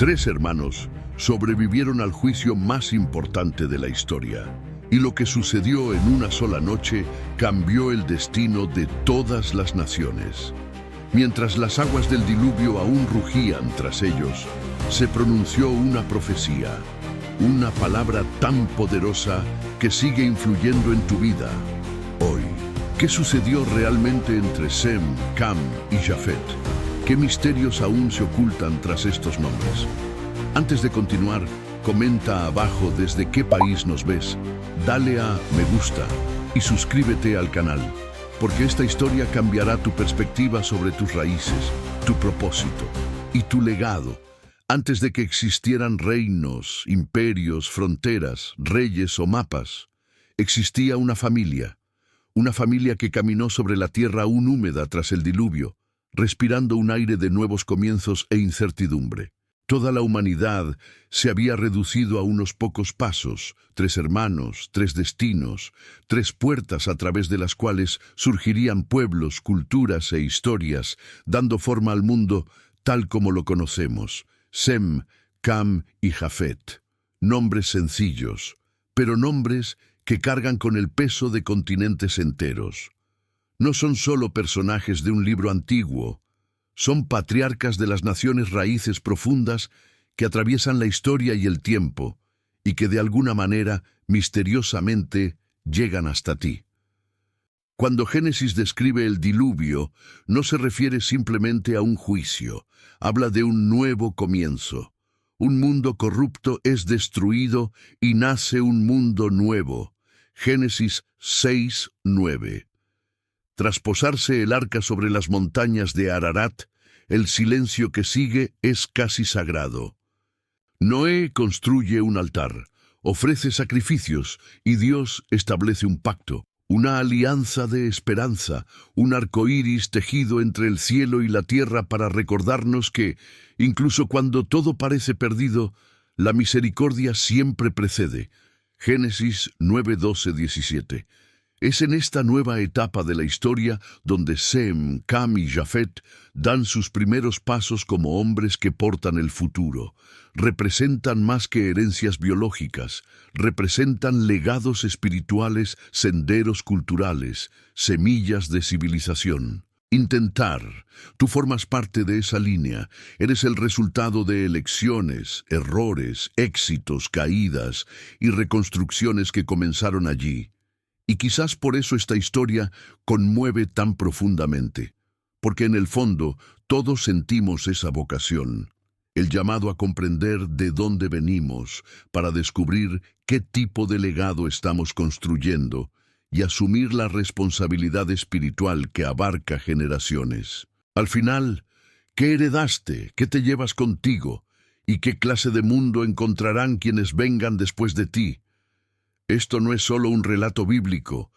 Tres hermanos sobrevivieron al juicio más importante de la historia, y lo que sucedió en una sola noche cambió el destino de todas las naciones. Mientras las aguas del diluvio aún rugían tras ellos, se pronunció una profecía, una palabra tan poderosa que sigue influyendo en tu vida hoy. ¿Qué sucedió realmente entre Sem, Cam y Jafet? ¿Qué misterios aún se ocultan tras estos nombres? Antes de continuar, comenta abajo desde qué país nos ves, dale a me gusta y suscríbete al canal, porque esta historia cambiará tu perspectiva sobre tus raíces, tu propósito y tu legado. Antes de que existieran reinos, imperios, fronteras, reyes o mapas, existía una familia que caminó sobre la tierra aún húmeda tras el diluvio, respirando un aire de nuevos comienzos e incertidumbre. Toda la humanidad se había reducido a unos pocos pasos, tres hermanos, tres destinos, tres puertas a través de las cuales surgirían pueblos, culturas e historias, dando forma al mundo tal como lo conocemos. Sem, Cam y Jafet. Nombres sencillos, pero nombres que cargan con el peso de continentes enteros. No son solo personajes de un libro antiguo, son patriarcas de las naciones raíces profundas que atraviesan la historia y el tiempo, y que de alguna manera, misteriosamente, llegan hasta ti. Cuando Génesis describe el diluvio, no se refiere simplemente a un juicio, habla de un nuevo comienzo. Un mundo corrupto es destruido y nace un mundo nuevo. Génesis 6:9. Tras posarse el arca sobre las montañas de Ararat, el silencio que sigue es casi sagrado. Noé construye un altar, ofrece sacrificios y Dios establece un pacto, una alianza de esperanza, un arco iris tejido entre el cielo y la tierra para recordarnos que, incluso cuando todo parece perdido, la misericordia siempre precede. Génesis 9:12-17. Es en esta nueva etapa de la historia donde Sem, Cam y Jafet dan sus primeros pasos como hombres que portan el futuro. Representan más que herencias biológicas, representan legados espirituales, senderos culturales, semillas de civilización. Intentar. Tú formas parte de esa línea. Eres el resultado de elecciones, errores, éxitos, caídas y reconstrucciones que comenzaron allí. Y quizás por eso esta historia conmueve tan profundamente, porque en el fondo todos sentimos esa vocación, el llamado a comprender de dónde venimos para descubrir qué tipo de legado estamos construyendo y asumir la responsabilidad espiritual que abarca generaciones. Al final, ¿qué heredaste? ¿Qué te llevas contigo? ¿Y qué clase de mundo encontrarán quienes vengan después de ti? Esto no es solo un relato bíblico,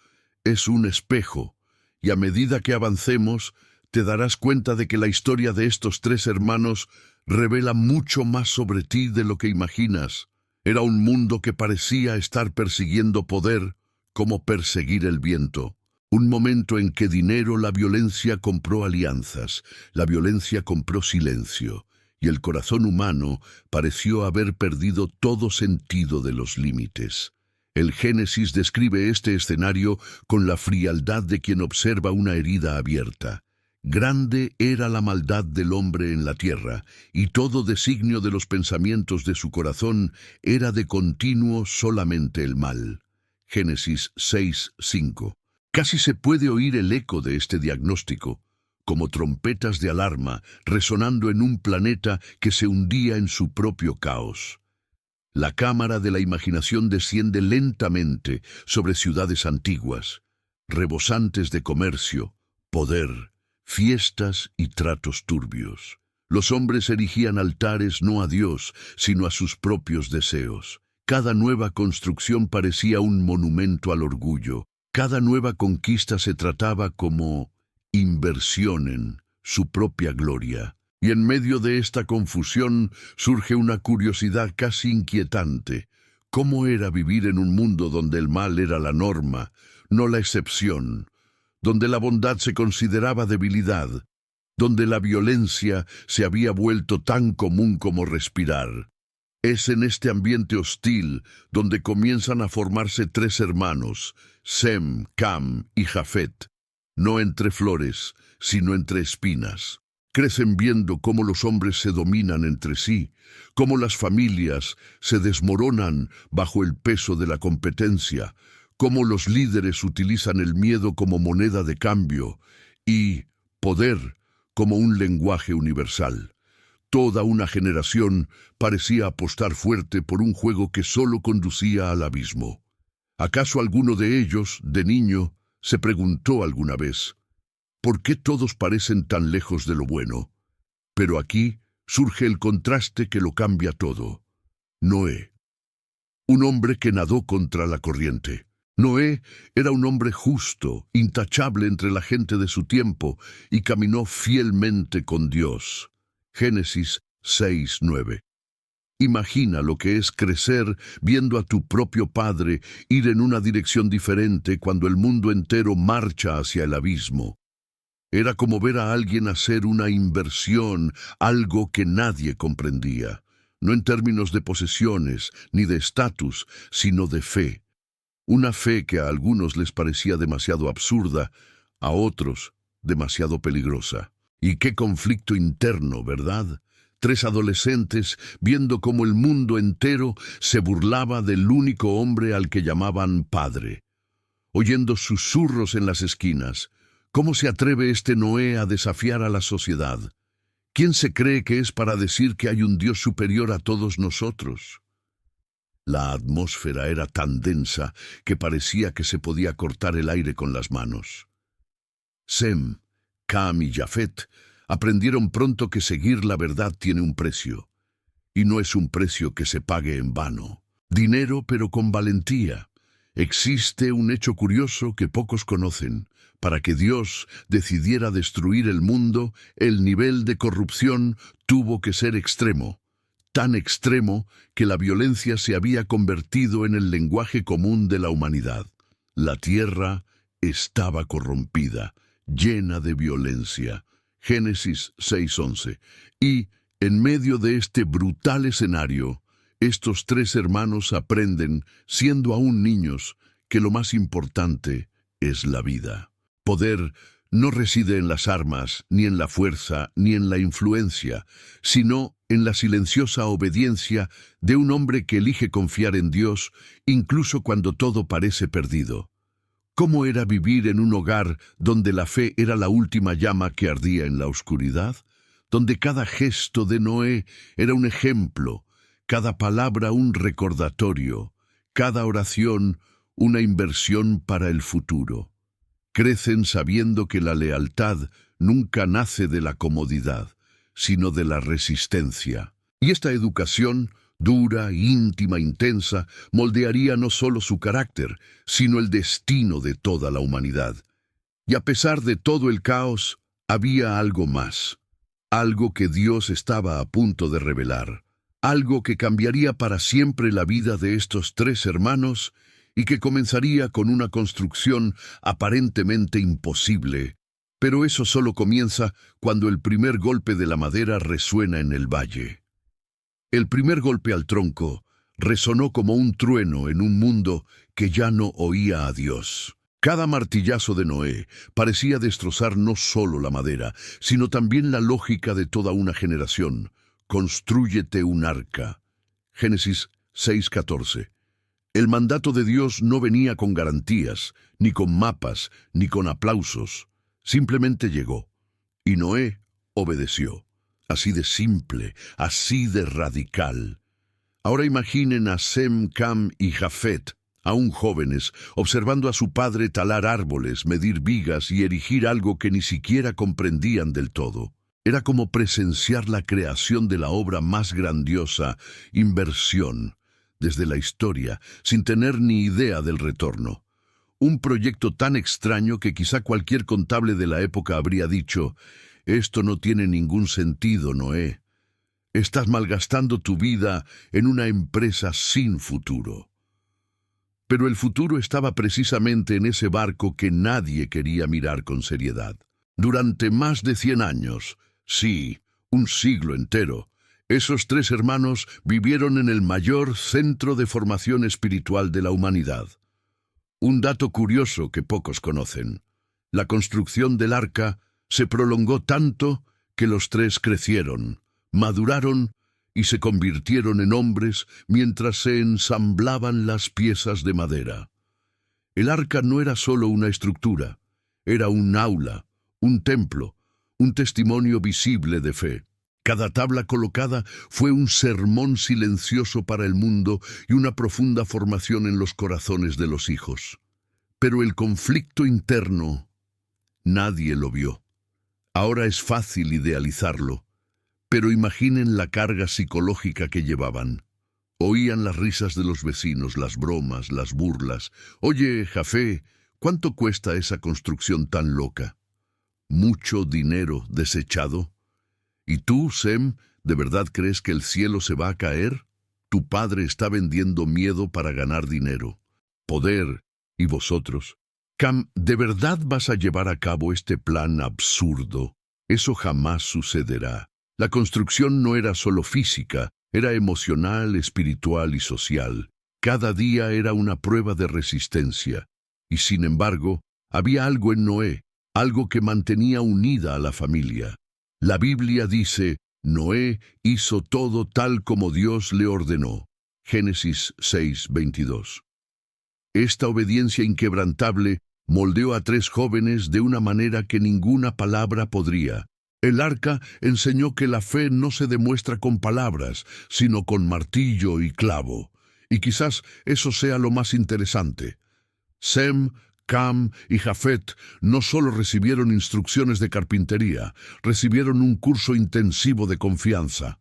es un espejo, y a medida que avancemos, te darás cuenta de que la historia de estos tres hermanos revela mucho más sobre ti de lo que imaginas. Era un mundo que parecía estar persiguiendo poder, como perseguir el viento. Un momento en que dinero, la violencia compró alianzas, la violencia compró silencio, y el corazón humano pareció haber perdido todo sentido de los límites. El Génesis describe este escenario con la frialdad de quien observa una herida abierta. Grande era la maldad del hombre en la tierra, y todo designio de los pensamientos de su corazón era de continuo solamente el mal. Génesis 6:5. Casi se puede oír el eco de este diagnóstico, como trompetas de alarma resonando en un planeta que se hundía en su propio caos. La cámara de la imaginación desciende lentamente sobre ciudades antiguas, rebosantes de comercio, poder, fiestas y tratos turbios. Los hombres erigían altares no a Dios, sino a sus propios deseos. Cada nueva construcción parecía un monumento al orgullo. Cada nueva conquista se trataba como inversión en su propia gloria. Y en medio de esta confusión surge una curiosidad casi inquietante. ¿Cómo era vivir en un mundo donde el mal era la norma, no la excepción? Donde la bondad se consideraba debilidad, donde la violencia se había vuelto tan común como respirar. Es en este ambiente hostil donde comienzan a formarse tres hermanos, Sem, Cam y Jafet, no entre flores, sino entre espinas. Crecen viendo cómo los hombres se dominan entre sí, cómo las familias se desmoronan bajo el peso de la competencia, cómo los líderes utilizan el miedo como moneda de cambio y poder como un lenguaje universal. Toda una generación parecía apostar fuerte por un juego que solo conducía al abismo. ¿Acaso alguno de ellos, de niño, se preguntó alguna vez: ¿por qué todos parecen tan lejos de lo bueno? Pero aquí surge el contraste que lo cambia todo. Noé, un hombre que nadó contra la corriente. Noé era un hombre justo, intachable entre la gente de su tiempo, y caminó fielmente con Dios. Génesis 6:9. Imagina lo que es crecer viendo a tu propio padre ir en una dirección diferente cuando el mundo entero marcha hacia el abismo. Era como ver a alguien hacer una inversión, algo que nadie comprendía, no en términos de posesiones ni de estatus, sino de fe. Una fe que a algunos les parecía demasiado absurda, a otros demasiado peligrosa. Y qué conflicto interno, ¿verdad? Tres adolescentes viendo cómo el mundo entero se burlaba del único hombre al que llamaban padre. Oyendo susurros en las esquinas. ¿Cómo se atreve este Noé a desafiar a la sociedad? ¿Quién se cree que es para decir que hay un Dios superior a todos nosotros? La atmósfera era tan densa que parecía que se podía cortar el aire con las manos. Sem, Cam y Jafet aprendieron pronto que seguir la verdad tiene un precio, y no es un precio que se pague en vano. Dinero, pero con valentía. Existe un hecho curioso que pocos conocen. Para que Dios decidiera destruir el mundo, el nivel de corrupción tuvo que ser extremo. Tan extremo que la violencia se había convertido en el lenguaje común de la humanidad. La tierra estaba corrompida, llena de violencia. Génesis 6:11. Y, en medio de este brutal escenario, estos tres hermanos aprenden, siendo aún niños, que lo más importante es la vida. Poder no reside en las armas, ni en la fuerza, ni en la influencia, sino en la silenciosa obediencia de un hombre que elige confiar en Dios, incluso cuando todo parece perdido. ¿Cómo era vivir en un hogar donde la fe era la última llama que ardía en la oscuridad? Donde cada gesto de Noé era un ejemplo, cada palabra un recordatorio, cada oración una inversión para el futuro. Crecen sabiendo que la lealtad nunca nace de la comodidad, sino de la resistencia. Y esta educación, dura, íntima, intensa, moldearía no solo su carácter, sino el destino de toda la humanidad. Y a pesar de todo el caos, había algo más. Algo que Dios estaba a punto de revelar. Algo que cambiaría para siempre la vida de estos tres hermanos y que comenzaría con una construcción aparentemente imposible. Pero eso solo comienza cuando el primer golpe de la madera resuena en el valle. El primer golpe al tronco resonó como un trueno en un mundo que ya no oía a Dios. Cada martillazo de Noé parecía destrozar no solo la madera, sino también la lógica de toda una generación. Constrúyete un arca. Génesis 6:14. El mandato de Dios no venía con garantías, ni con mapas, ni con aplausos. Simplemente llegó. Y Noé obedeció. Así de simple, así de radical. Ahora imaginen a Sem, Cam y Jafet, aún jóvenes, observando a su padre talar árboles, medir vigas y erigir algo que ni siquiera comprendían del todo. Era como presenciar la creación de la obra más grandiosa, inversión, desde la historia, sin tener ni idea del retorno. Un proyecto tan extraño que quizá cualquier contable de la época habría dicho: «Esto no tiene ningún sentido, Noé. Estás malgastando tu vida en una empresa sin futuro». Pero el futuro estaba precisamente en ese barco que nadie quería mirar con seriedad. Durante más de 100 años, sí, un siglo entero, esos tres hermanos vivieron en el mayor centro de formación espiritual de la humanidad. Un dato curioso que pocos conocen: la construcción del arca se prolongó tanto que los tres crecieron, maduraron y se convirtieron en hombres mientras se ensamblaban las piezas de madera. El arca no era solo una estructura, era un aula, un templo, un testimonio visible de fe. Cada tabla colocada fue un sermón silencioso para el mundo y una profunda formación en los corazones de los hijos. Pero el conflicto interno, nadie lo vio. Ahora es fácil idealizarlo, pero imaginen la carga psicológica que llevaban. Oían las risas de los vecinos, las bromas, las burlas. «Oye, Jafé, ¿cuánto cuesta esa construcción tan loca?» «Mucho dinero desechado». «¿Y tú, Sem, de verdad crees que el cielo se va a caer? Tu padre está vendiendo miedo para ganar dinero, poder, y vosotros. Cam, ¿de verdad vas a llevar a cabo este plan absurdo? Eso jamás sucederá». La construcción no era solo física, era emocional, espiritual y social. Cada día era una prueba de resistencia. Y sin embargo, había algo en Noé, algo que mantenía unida a la familia. La Biblia dice: Noé hizo todo tal como Dios le ordenó. Génesis 6:22. Esta obediencia inquebrantable moldeó a tres jóvenes de una manera que ninguna palabra podría. El arca enseñó que la fe no se demuestra con palabras, sino con martillo y clavo. Y quizás eso sea lo más interesante. Sem, Cam y Jafet no solo recibieron instrucciones de carpintería, recibieron un curso intensivo de confianza.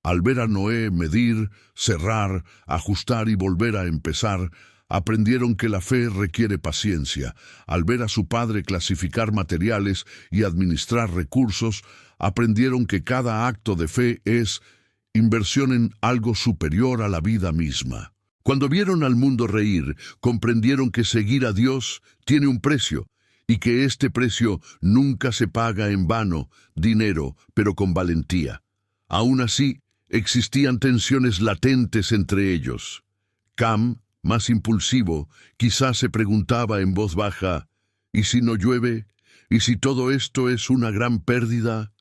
Al ver a Noé medir, cerrar, ajustar y volver a empezar, aprendieron que la fe requiere paciencia. Al ver a su padre clasificar materiales y administrar recursos, aprendieron que cada acto de fe es inversión en algo superior a la vida misma. Cuando vieron al mundo reír, comprendieron que seguir a Dios tiene un precio, y que este precio nunca se paga en vano, dinero, pero con valentía. Aún así, existían tensiones latentes entre ellos. Cam, más impulsivo, quizás se preguntaba en voz baja: ¿y si no llueve? ¿Y si todo esto es una gran pérdida?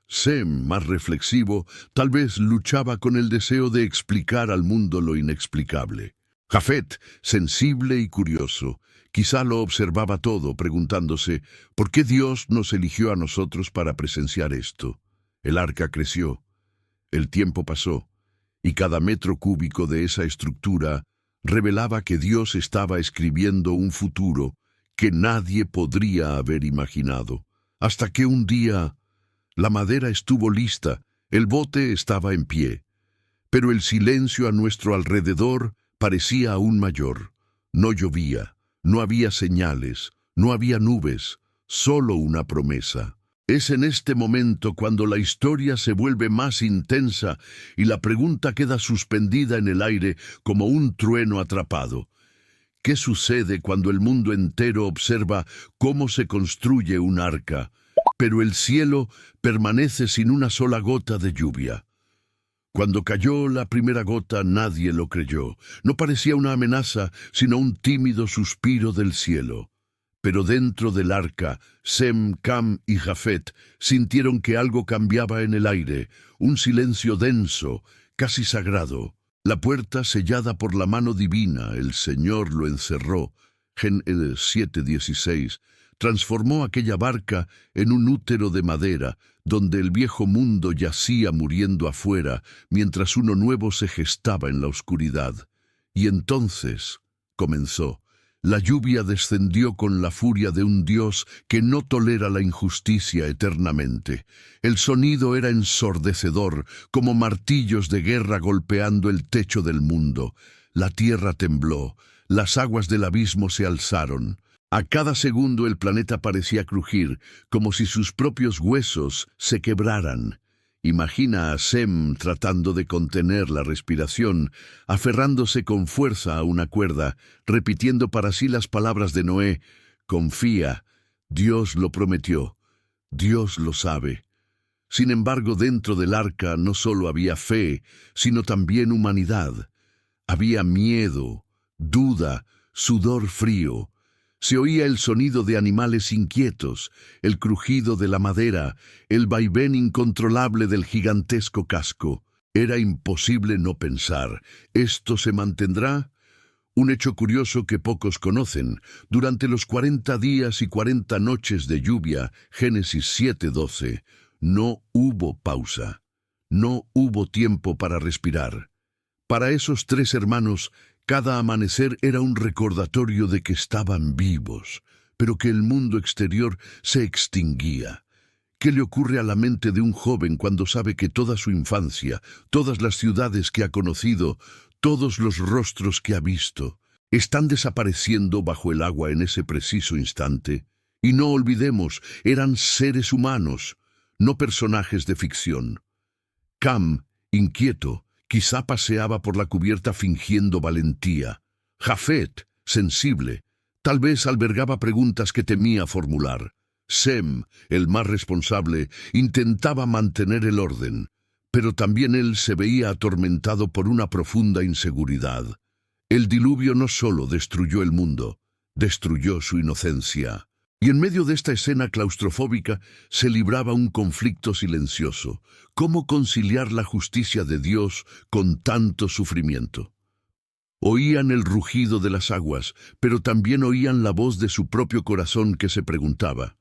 Sem, más reflexivo, tal vez luchaba con el deseo de explicar al mundo lo inexplicable. Jafet, sensible y curioso, quizá lo observaba todo, preguntándose: ¿por qué Dios nos eligió a nosotros para presenciar esto? El arca creció, el tiempo pasó, y cada metro cúbico de esa estructura revelaba que Dios estaba escribiendo un futuro que nadie podría haber imaginado. Hasta que un día la madera estuvo lista, el bote estaba en pie, pero el silencio a nuestro alrededor parecía aún mayor. No llovía, no había señales, no había nubes, solo una promesa. Es en este momento cuando la historia se vuelve más intensa y la pregunta queda suspendida en el aire como un trueno atrapado. ¿Qué sucede cuando el mundo entero observa cómo se construye un arca, pero el cielo permanece sin una sola gota de lluvia? Cuando cayó la primera gota, nadie lo creyó. No parecía una amenaza, sino un tímido suspiro del cielo. Pero dentro del arca, Sem, Cam y Jafet sintieron que algo cambiaba en el aire, un silencio denso, casi sagrado. La puerta sellada por la mano divina, el Señor lo encerró. Génesis 7:16, transformó aquella barca en un útero de madera, donde el viejo mundo yacía muriendo afuera, mientras uno nuevo se gestaba en la oscuridad. Y entonces comenzó. La lluvia descendió con la furia de un Dios que no tolera la injusticia eternamente. El sonido era ensordecedor, como martillos de guerra golpeando el techo del mundo. La tierra tembló, las aguas del abismo se alzaron. A cada segundo el planeta parecía crujir, como si sus propios huesos se quebraran. Imagina a Sem tratando de contener la respiración, aferrándose con fuerza a una cuerda, repitiendo para sí las palabras de Noé: «Confía, Dios lo prometió». Dios lo sabe. Sin embargo, dentro del arca no solo había fe, sino también humanidad. Había miedo, duda, sudor frío. Se oía el sonido de animales inquietos, el crujido de la madera, el vaivén incontrolable del gigantesco casco. Era imposible no pensar, ¿esto se mantendrá? Un hecho curioso que pocos conocen: durante los 40 días y 40 noches de lluvia, Génesis 7:12, no hubo pausa, no hubo tiempo para respirar. Para esos tres hermanos, cada amanecer era un recordatorio de que estaban vivos, pero que el mundo exterior se extinguía. ¿Qué le ocurre a la mente de un joven cuando sabe que toda su infancia, todas las ciudades que ha conocido, todos los rostros que ha visto, están desapareciendo bajo el agua en ese preciso instante? Y no olvidemos, eran seres humanos, no personajes de ficción. Cam, inquieto, quizá paseaba por la cubierta fingiendo valentía. Jafet, sensible, tal vez albergaba preguntas que temía formular. Sem, el más responsable, intentaba mantener el orden, pero también él se veía atormentado por una profunda inseguridad. El diluvio no solo destruyó el mundo, destruyó su inocencia. Y en medio de esta escena claustrofóbica se libraba un conflicto silencioso. ¿Cómo conciliar la justicia de Dios con tanto sufrimiento? Oían el rugido de las aguas, pero también oían la voz de su propio corazón que se preguntaba: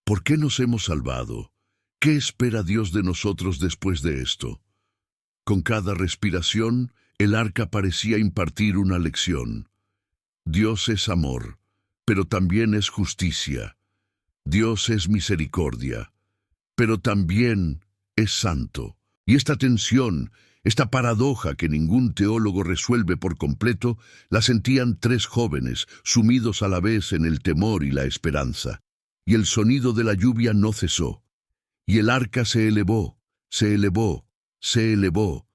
¿por qué nos hemos salvado? ¿Qué espera Dios de nosotros después de esto? Con cada respiración, el arca parecía impartir una lección. Dios es amor, pero también es justicia. Dios es misericordia, pero también es santo. Y esta tensión, esta paradoja que ningún teólogo resuelve por completo, la sentían tres jóvenes, sumidos a la vez en el temor y la esperanza. Y el sonido de la lluvia no cesó. Y el arca se elevó, se elevó, se elevó,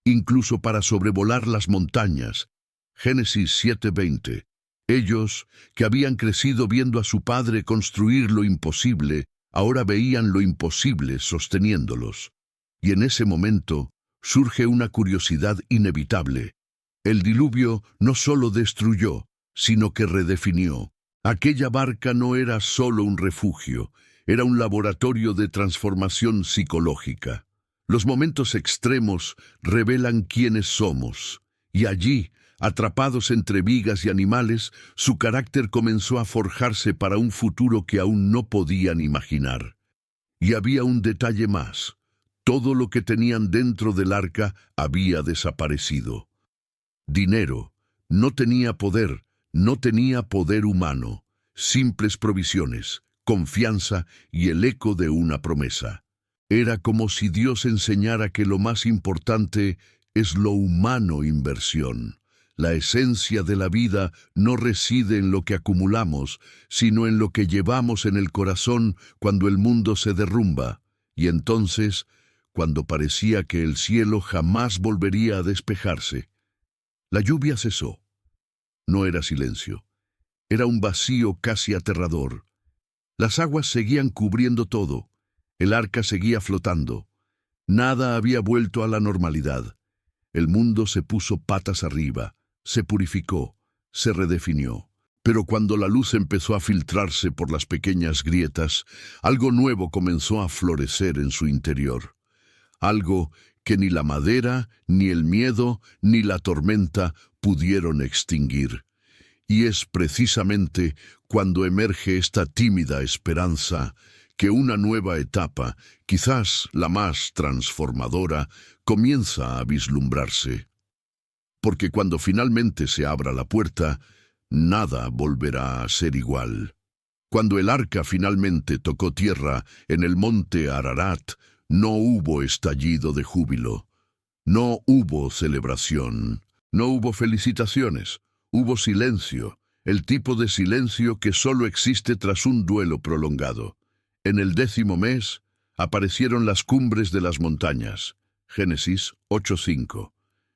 incluso para sobrevolar las montañas. Génesis 7:20. Ellos, que habían crecido viendo a su padre construir lo imposible, ahora veían lo imposible sosteniéndolos. Y en ese momento surge una curiosidad inevitable. El diluvio no solo destruyó, sino que redefinió. Aquella barca no era solo un refugio, era un laboratorio de transformación psicológica. Los momentos extremos revelan quiénes somos, y allí, atrapados entre vigas y animales, su carácter comenzó a forjarse para un futuro que aún no podían imaginar. Y había un detalle más: todo lo que tenían dentro del arca había desaparecido. Dinero, no tenía poder humano, simples provisiones, confianza y el eco de una promesa. Era como si Dios enseñara que lo más importante es lo humano: inversión. La esencia de la vida no reside en lo que acumulamos, sino en lo que llevamos en el corazón cuando el mundo se derrumba. Y entonces, cuando parecía que el cielo jamás volvería a despejarse, la lluvia cesó. No era silencio, era un vacío casi aterrador. Las aguas seguían cubriendo todo, el arca seguía flotando. Nada había vuelto a la normalidad. El mundo se puso patas arriba, se purificó, se redefinió. Pero cuando la luz empezó a filtrarse por las pequeñas grietas, algo nuevo comenzó a florecer en su interior. Algo que ni la madera, ni el miedo, ni la tormenta pudieron extinguir. Y es precisamente cuando emerge esta tímida esperanza que una nueva etapa, quizás la más transformadora, comienza a vislumbrarse. Porque cuando finalmente se abra la puerta, nada volverá a ser igual. Cuando el arca finalmente tocó tierra en el monte Ararat, no hubo estallido de júbilo, no hubo celebración, no hubo felicitaciones, hubo silencio, el tipo de silencio que solo existe tras un duelo prolongado. En el 10º mes aparecieron las cumbres de las montañas. Génesis 8:5.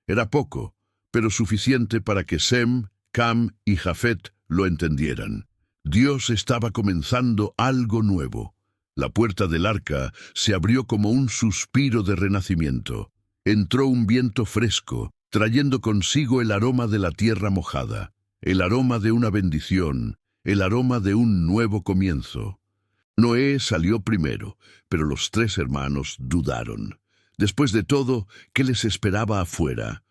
Era poco, pero suficiente para que Sem, Cam y Jafet lo entendieran. Dios estaba comenzando algo nuevo. La puerta del arca se abrió como un suspiro de renacimiento. Entró un viento fresco, trayendo consigo el aroma de la tierra mojada, el aroma de una bendición, el aroma de un nuevo comienzo. Noé salió primero, pero los 3 hermanos dudaron. Después de todo, ¿qué les esperaba afuera?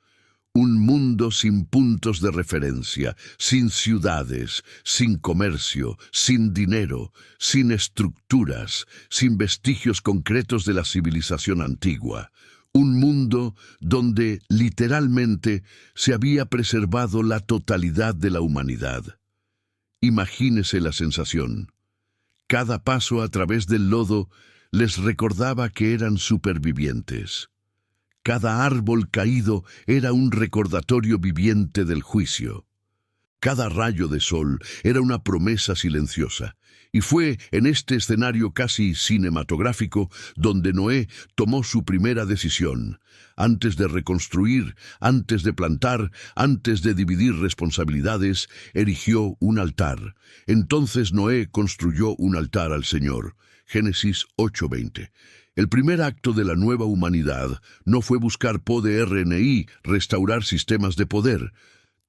Un mundo sin puntos de referencia, sin ciudades, sin comercio, sin dinero, sin estructuras, sin vestigios concretos de la civilización antigua. Un mundo donde, literalmente, se había preservado la totalidad de la humanidad. Imagínese la sensación. Cada paso a través del lodo les recordaba que eran supervivientes. Cada árbol caído era un recordatorio viviente del juicio. Cada rayo de sol era una promesa silenciosa. Y fue en este escenario casi cinematográfico donde Noé tomó su primera decisión. Antes de reconstruir, antes de plantar, antes de dividir responsabilidades, erigió un altar. Entonces Noé construyó un altar al Señor. Génesis 8:20. El primer acto de la nueva humanidad no fue buscar poder ni restaurar sistemas de poder.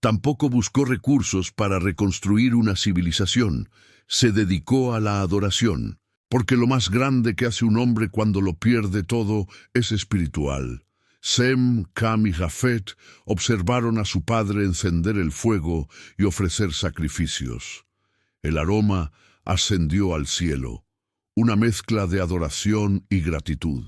Tampoco buscó recursos para reconstruir una civilización. Se dedicó a la adoración, porque lo más grande que hace un hombre cuando lo pierde todo es espiritual. Sem, Cam y Jafet observaron a su padre encender el fuego y ofrecer sacrificios. El aroma ascendió al cielo, una mezcla de adoración y gratitud.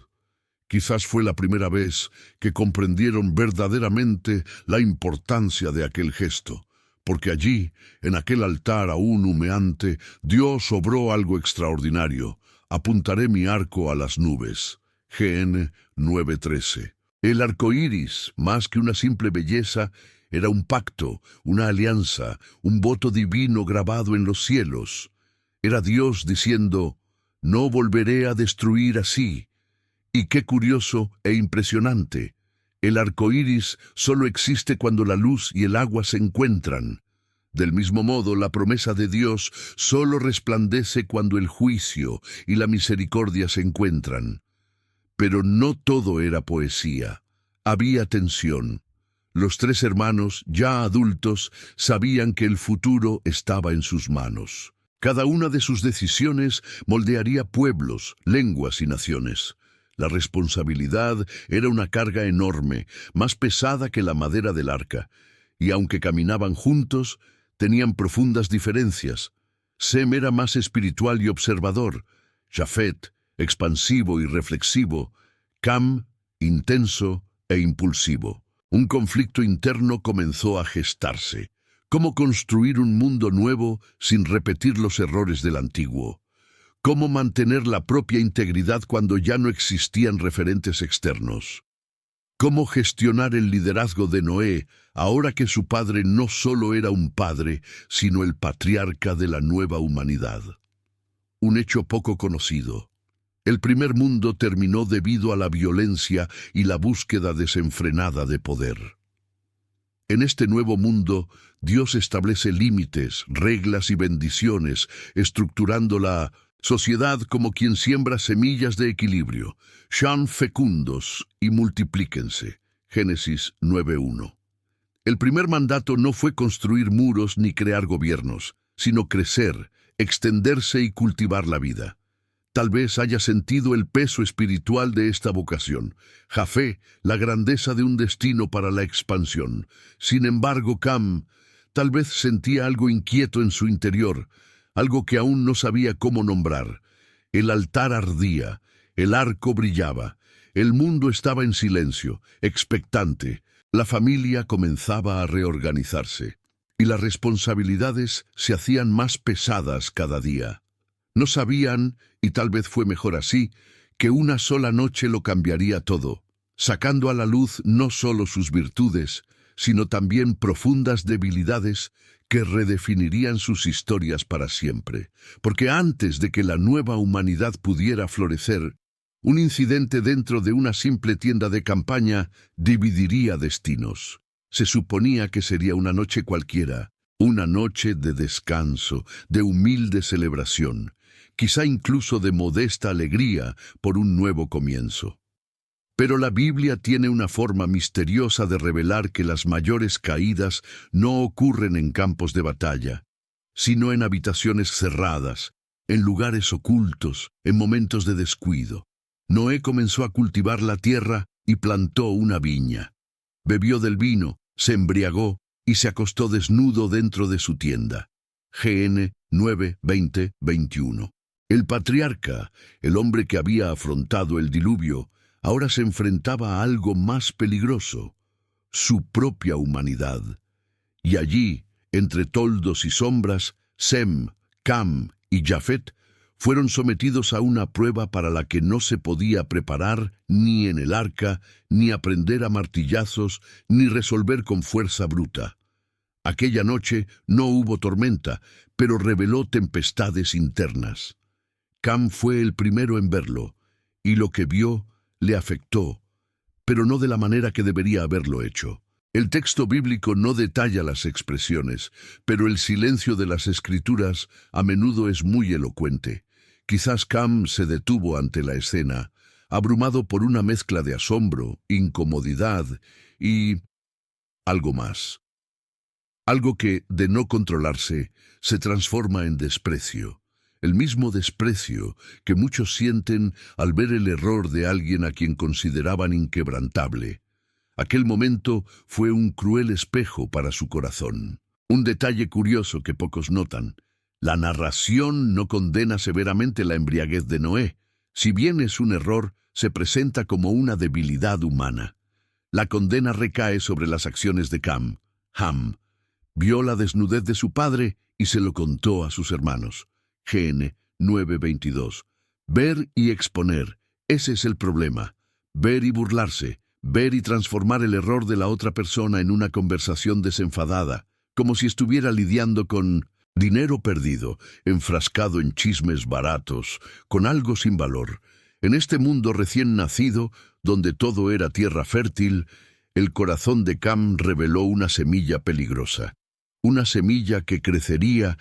Quizás fue la primera vez que comprendieron verdaderamente la importancia de aquel gesto, porque allí, en aquel altar aún humeante, Dios obró algo extraordinario. Apuntaré mi arco a las nubes. GN 9:13. El arco iris, más que una simple belleza, era un pacto, una alianza, un voto divino grabado en los cielos. Era Dios diciendo: no volveré a destruir así. Y qué curioso e impresionante. El arco iris solo existe cuando la luz y el agua se encuentran. Del mismo modo, la promesa de Dios solo resplandece cuando el juicio y la misericordia se encuentran. Pero no todo era poesía. Había tensión. Los 3 hermanos, ya adultos, sabían que el futuro estaba en sus manos. Cada una de sus decisiones moldearía pueblos, lenguas y naciones. La responsabilidad era una carga enorme, más pesada que la madera del arca, y aunque caminaban juntos, tenían profundas diferencias. Sem era más espiritual y observador, Jafet, expansivo y reflexivo, Cam, intenso e impulsivo. Un conflicto interno comenzó a gestarse. ¿Cómo construir un mundo nuevo sin repetir los errores del antiguo? ¿Cómo mantener la propia integridad cuando ya no existían referentes externos? ¿Cómo gestionar el liderazgo de Noé, ahora que su padre no solo era un padre, sino el patriarca de la nueva humanidad? Un hecho poco conocido. El primer mundo terminó debido a la violencia y la búsqueda desenfrenada de poder. En este nuevo mundo, Dios establece límites, reglas y bendiciones, estructurando la sociedad como quien siembra semillas de equilibrio. Sean fecundos y multiplíquense. Génesis 9:1. El primer mandato no fue construir muros ni crear gobiernos, sino crecer, extenderse y cultivar la vida. Tal vez haya sentido el peso espiritual de esta vocación. Jafé, la grandeza de un destino para la expansión. Sin embargo, Cam tal vez sentía algo inquieto en su interior, algo que aún no sabía cómo nombrar. El altar ardía, el arco brillaba, el mundo estaba en silencio, expectante. La familia comenzaba a reorganizarse, y las responsabilidades se hacían más pesadas cada día. No sabían, y tal vez fue mejor así, que una sola noche lo cambiaría todo, sacando a la luz no solo sus virtudes, sino también profundas debilidades que redefinirían sus historias para siempre. Porque antes de que la nueva humanidad pudiera florecer, un incidente dentro de una simple tienda de campaña dividiría destinos. Se suponía que sería una noche cualquiera, una noche de descanso, de humilde celebración. quizá incluso de modesta alegría por un nuevo comienzo. Pero la Biblia tiene una forma misteriosa de revelar que las mayores caídas no ocurren en campos de batalla, sino en habitaciones cerradas, en lugares ocultos, en momentos de descuido. Noé comenzó a cultivar la tierra y plantó una viña. Bebió del vino, se embriagó y se acostó desnudo dentro de su tienda. GN 9, 20, 21. El patriarca, el hombre que había afrontado el diluvio, ahora se enfrentaba a algo más peligroso, su propia humanidad. Y allí, entre toldos y sombras, Sem, Cam y Jafet fueron sometidos a una prueba para la que no se podía preparar ni en el arca, ni aprender a martillazos, ni resolver con fuerza bruta. Aquella noche no hubo tormenta, pero reveló tempestades internas. Cam fue el primero en verlo, y lo que vio le afectó, pero no de la manera que debería haberlo hecho. El texto bíblico no detalla las expresiones, pero el silencio de las Escrituras a menudo es muy elocuente. Quizás Cam se detuvo ante la escena, abrumado por una mezcla de asombro, incomodidad y algo más. Algo que, de no controlarse, se transforma en desprecio. El mismo desprecio que muchos sienten al ver el error de alguien a quien consideraban inquebrantable. Aquel momento fue un cruel espejo para su corazón. Un detalle curioso que pocos notan. La narración no condena severamente la embriaguez de Noé. Si bien es un error, se presenta como una debilidad humana. La condena recae sobre las acciones de Cam. Ham vio la desnudez de su padre y se lo contó a sus hermanos. GN 9:22. Ver y exponer, ese es el problema. Ver y burlarse, ver y transformar el error de la otra persona en una conversación desenfadada, como si estuviera lidiando con dinero perdido, enfrascado en chismes baratos, con algo sin valor. En este mundo recién nacido, donde todo era tierra fértil, el corazón de Cam reveló una semilla peligrosa. Una semilla que crecería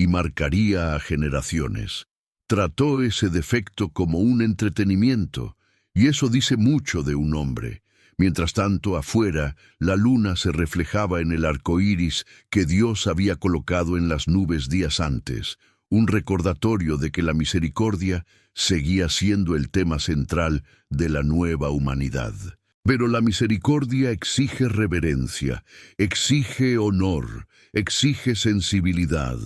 y marcaría a generaciones. Trató ese defecto como un entretenimiento, y eso dice mucho de un hombre. Mientras tanto, afuera, la luna se reflejaba en el arco iris que Dios había colocado en las nubes días antes, un recordatorio de que la misericordia seguía siendo el tema central de la nueva humanidad. Pero la misericordia exige reverencia, exige honor, exige sensibilidad,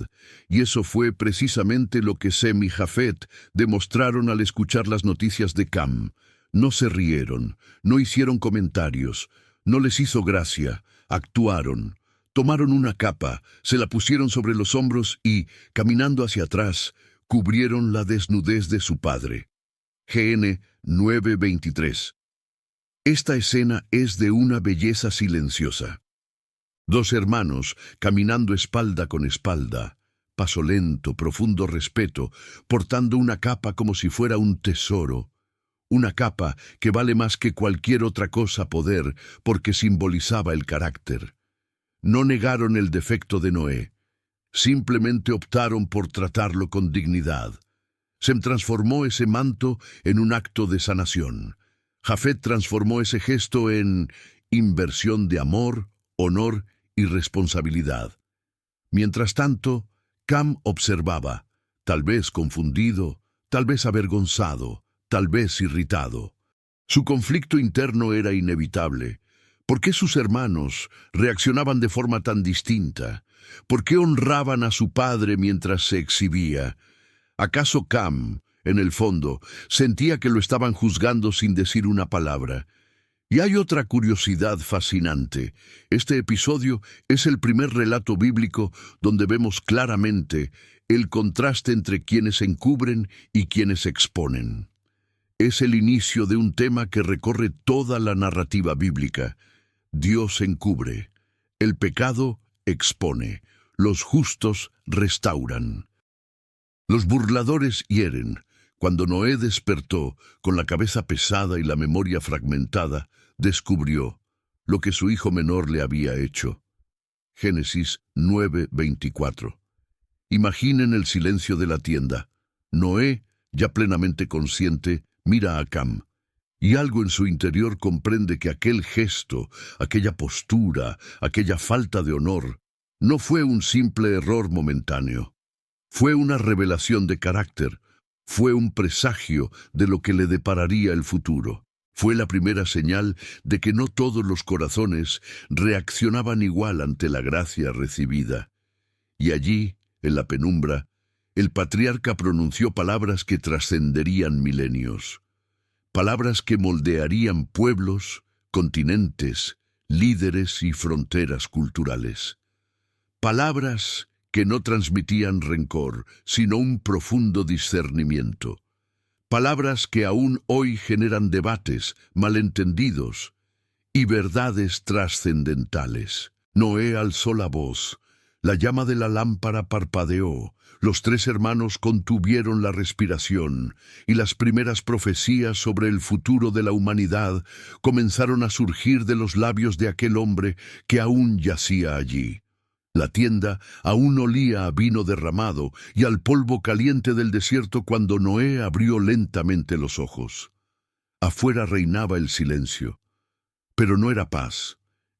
y eso fue precisamente lo que Sem y Jafet demostraron al escuchar las noticias de Cam. No se rieron, no hicieron comentarios, no les hizo gracia, actuaron, tomaron una capa, se la pusieron sobre los hombros y, caminando hacia atrás, cubrieron la desnudez de su padre. GN 9:23. Esta escena es de una belleza silenciosa. Dos hermanos caminando espalda con espalda, paso lento, profundo respeto, portando una capa como si fuera un tesoro. Una capa que vale más que cualquier otra cosa poder, porque simbolizaba el carácter. No negaron el defecto de Noé, simplemente optaron por tratarlo con dignidad. Se transformó ese manto en un acto de sanación. Jafet transformó ese gesto en inversión de amor, honor y responsabilidad. Mientras tanto, Cam observaba, tal vez confundido, tal vez avergonzado, tal vez irritado. Su conflicto interno era inevitable. ¿Por qué sus hermanos reaccionaban de forma tan distinta? ¿Por qué honraban a su padre mientras se exhibía? ¿Acaso Cam, en el fondo, sentía que lo estaban juzgando sin decir una palabra? Y hay otra curiosidad fascinante. Este episodio es el primer relato bíblico donde vemos claramente el contraste entre quienes encubren y quienes exponen. Es el inicio de un tema que recorre toda la narrativa bíblica. Dios encubre, el pecado expone, los justos restauran. Los burladores hieren. Cuando Noé despertó, con la cabeza pesada y la memoria fragmentada, descubrió lo que su hijo menor le había hecho. Génesis 9:24. Imaginen el silencio de la tienda. Noé, ya plenamente consciente, mira a Cam, y algo en su interior comprende que aquel gesto, aquella postura, aquella falta de honor, no fue un simple error momentáneo. Fue una revelación de carácter, fue un presagio de lo que le depararía el futuro. Fue la primera señal de que no todos los corazones reaccionaban igual ante la gracia recibida. Y allí, en la penumbra, el patriarca pronunció palabras que trascenderían milenios. Palabras que moldearían pueblos, continentes, líderes y fronteras culturales. Palabras que no transmitían rencor, sino un profundo discernimiento. Palabras que aún hoy generan debates, malentendidos y verdades trascendentales. Noé alzó la voz, la llama de la lámpara parpadeó, los tres hermanos contuvieron la respiración, y las primeras profecías sobre el futuro de la humanidad comenzaron a surgir de los labios de aquel hombre que aún yacía allí. La tienda aún olía a vino derramado y al polvo caliente del desierto cuando Noé abrió lentamente los ojos. Afuera reinaba el silencio, pero no era paz.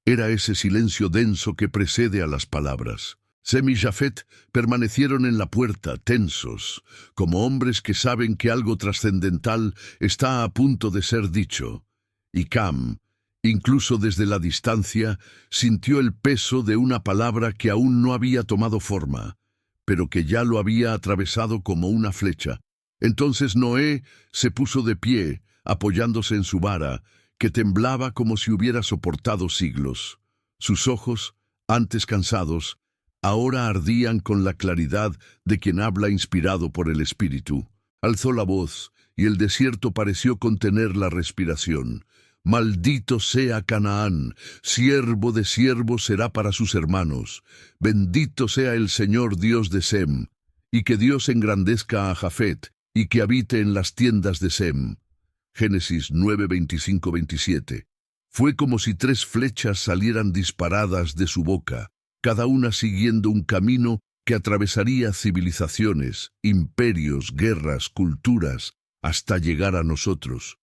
Era ese silencio denso que precede a las palabras. Sem y Jafet permanecieron en la puerta, tensos, como hombres que saben que algo trascendental está a punto de ser dicho. Y Cam, incluso desde la distancia, sintió el peso de una palabra que aún no había tomado forma, pero que ya lo había atravesado como una flecha. Entonces Noé se puso de pie, apoyándose en su vara, que temblaba como si hubiera soportado siglos. Sus ojos, antes cansados, ahora ardían con la claridad de quien habla inspirado por el Espíritu. Alzó la voz, y el desierto pareció contener la respiración. Maldito sea Canaán, siervo de siervos será para sus hermanos. Bendito sea el Señor Dios de Sem, y que Dios engrandezca a Jafet, y que habite en las tiendas de Sem. Génesis 9, 25-27. Fue como si tres flechas salieran disparadas de su boca, cada una siguiendo un camino que atravesaría civilizaciones, imperios, guerras, culturas, hasta llegar a nosotros.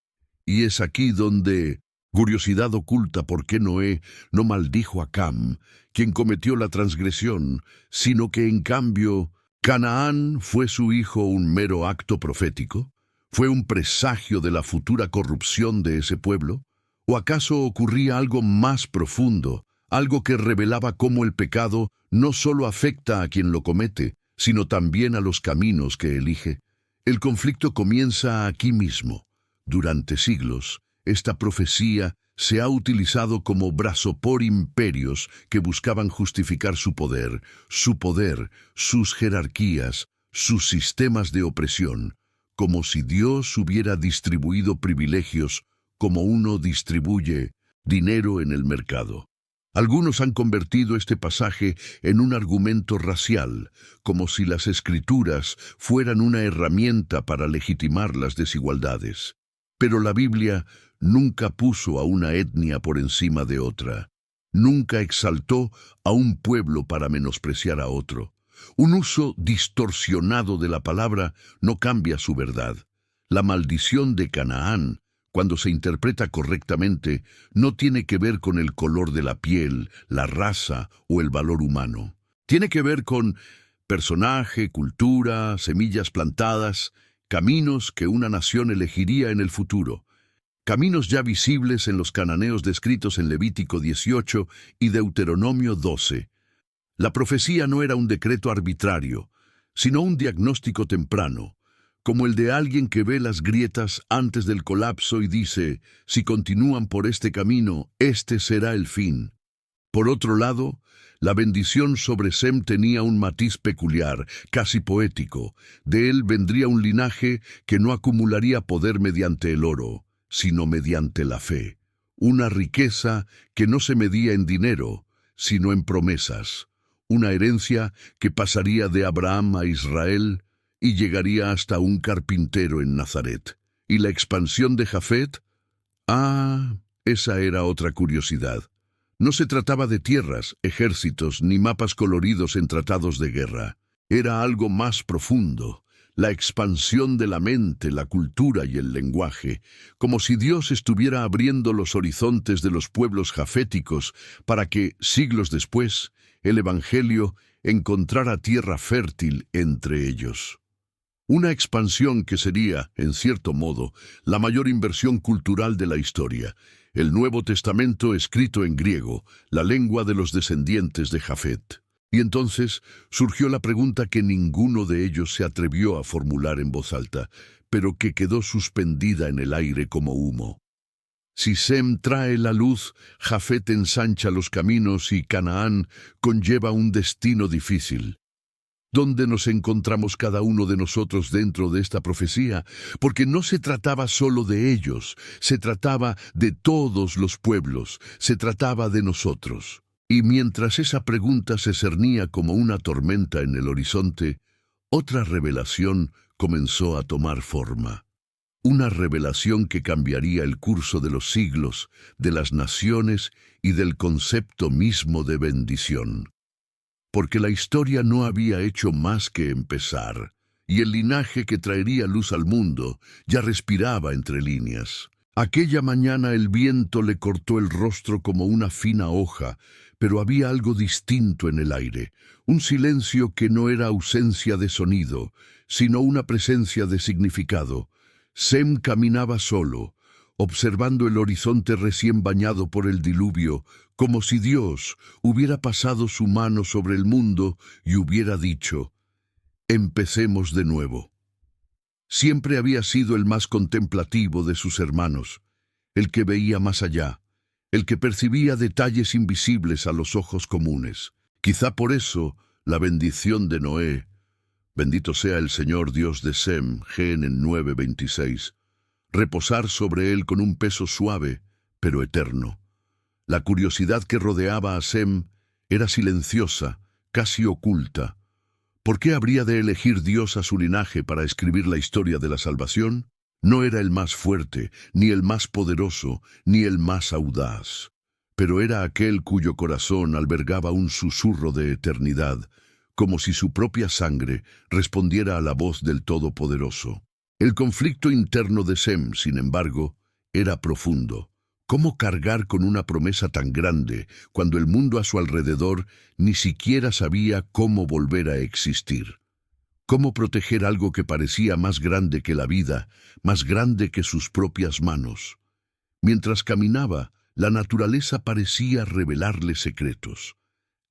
Y es aquí donde, curiosidad oculta por qué Noé no maldijo a Cam, quien cometió la transgresión, sino que en cambio, ¿Canaán fue su hijo un mero acto profético? ¿Fue un presagio de la futura corrupción de ese pueblo? ¿O acaso ocurría algo más profundo, algo que revelaba cómo el pecado no solo afecta a quien lo comete, sino también a los caminos que elige? El conflicto comienza aquí mismo. Durante siglos, esta profecía se ha utilizado como brazo por imperios que buscaban justificar su poder, sus jerarquías, sus sistemas de opresión, como si Dios hubiera distribuido privilegios como uno distribuye dinero en el mercado. Algunos han convertido este pasaje en un argumento racial, como si las Escrituras fueran una herramienta para legitimar las desigualdades. Pero la Biblia nunca puso a una etnia por encima de otra. Nunca exaltó a un pueblo para menospreciar a otro. Un uso distorsionado de la palabra no cambia su verdad. La maldición de Canaán, cuando se interpreta correctamente, no tiene que ver con el color de la piel, la raza o el valor humano. Tiene que ver con personaje, cultura, semillas plantadas, caminos que una nación elegiría en el futuro. Caminos ya visibles en los cananeos descritos en Levítico 18 y Deuteronomio 12. La profecía no era un decreto arbitrario, sino un diagnóstico temprano, como el de alguien que ve las grietas antes del colapso y dice, si continúan por este camino, este será el fin. Por otro lado, la bendición sobre Sem tenía un matiz peculiar, casi poético. De él vendría un linaje que no acumularía poder mediante el oro, sino mediante la fe. Una riqueza que no se medía en dinero, sino en promesas. Una herencia que pasaría de Abraham a Israel y llegaría hasta un carpintero en Nazaret. ¿Y la expansión de Jafet? Esa era otra curiosidad. No se trataba de tierras, ejércitos, ni mapas coloridos en tratados de guerra. Era algo más profundo. la expansión de la mente, la cultura y el lenguaje, como si Dios estuviera abriendo los horizontes de los pueblos jaféticos para que, siglos después, el Evangelio encontrara tierra fértil entre ellos. Una expansión que sería, en cierto modo, la mayor inversión cultural de la historia, el Nuevo Testamento escrito en griego, la lengua de los descendientes de Jafet. Y entonces surgió la pregunta que ninguno de ellos se atrevió a formular en voz alta, pero que quedó suspendida en el aire como humo. Si Sem trae la luz, Jafet ensancha los caminos y Canaán conlleva un destino difícil. ¿Dónde nos encontramos cada uno de nosotros dentro de esta profecía? Porque no se trataba solo de ellos, se trataba de todos los pueblos, se trataba de nosotros. Y mientras esa pregunta se cernía como una tormenta en el horizonte, otra revelación comenzó a tomar forma. Una revelación que cambiaría el curso de los siglos, de las naciones y del concepto mismo de bendición. Porque la historia no había hecho más que empezar, y el linaje que traería luz al mundo ya respiraba entre líneas. Aquella mañana el viento le cortó el rostro como una fina hoja, pero había algo distinto en el aire, un silencio que no era ausencia de sonido, sino una presencia de significado. Sem caminaba solo, observando el horizonte recién bañado por el diluvio, como si Dios hubiera pasado su mano sobre el mundo y hubiera dicho: «Empecemos de nuevo». Siempre había sido el más contemplativo de sus hermanos, el que veía más allá, el que percibía detalles invisibles a los ojos comunes. Quizá por eso la bendición de Noé, bendito sea el Señor Dios de Sem, Génesis 9:26, reposar sobre él con un peso suave, pero eterno. La curiosidad que rodeaba a Sem era silenciosa, casi oculta. ¿Por qué habría de elegir Dios a su linaje para escribir la historia de la salvación? No era el más fuerte, ni el más poderoso, ni el más audaz, pero era aquel cuyo corazón albergaba un susurro de eternidad, como si su propia sangre respondiera a la voz del Todopoderoso. El conflicto interno de Sem, sin embargo, era profundo. ¿Cómo cargar con una promesa tan grande cuando el mundo a su alrededor ni siquiera sabía cómo volver a existir? ¿Cómo proteger algo que parecía más grande que la vida, más grande que sus propias manos? Mientras caminaba, la naturaleza parecía revelarle secretos.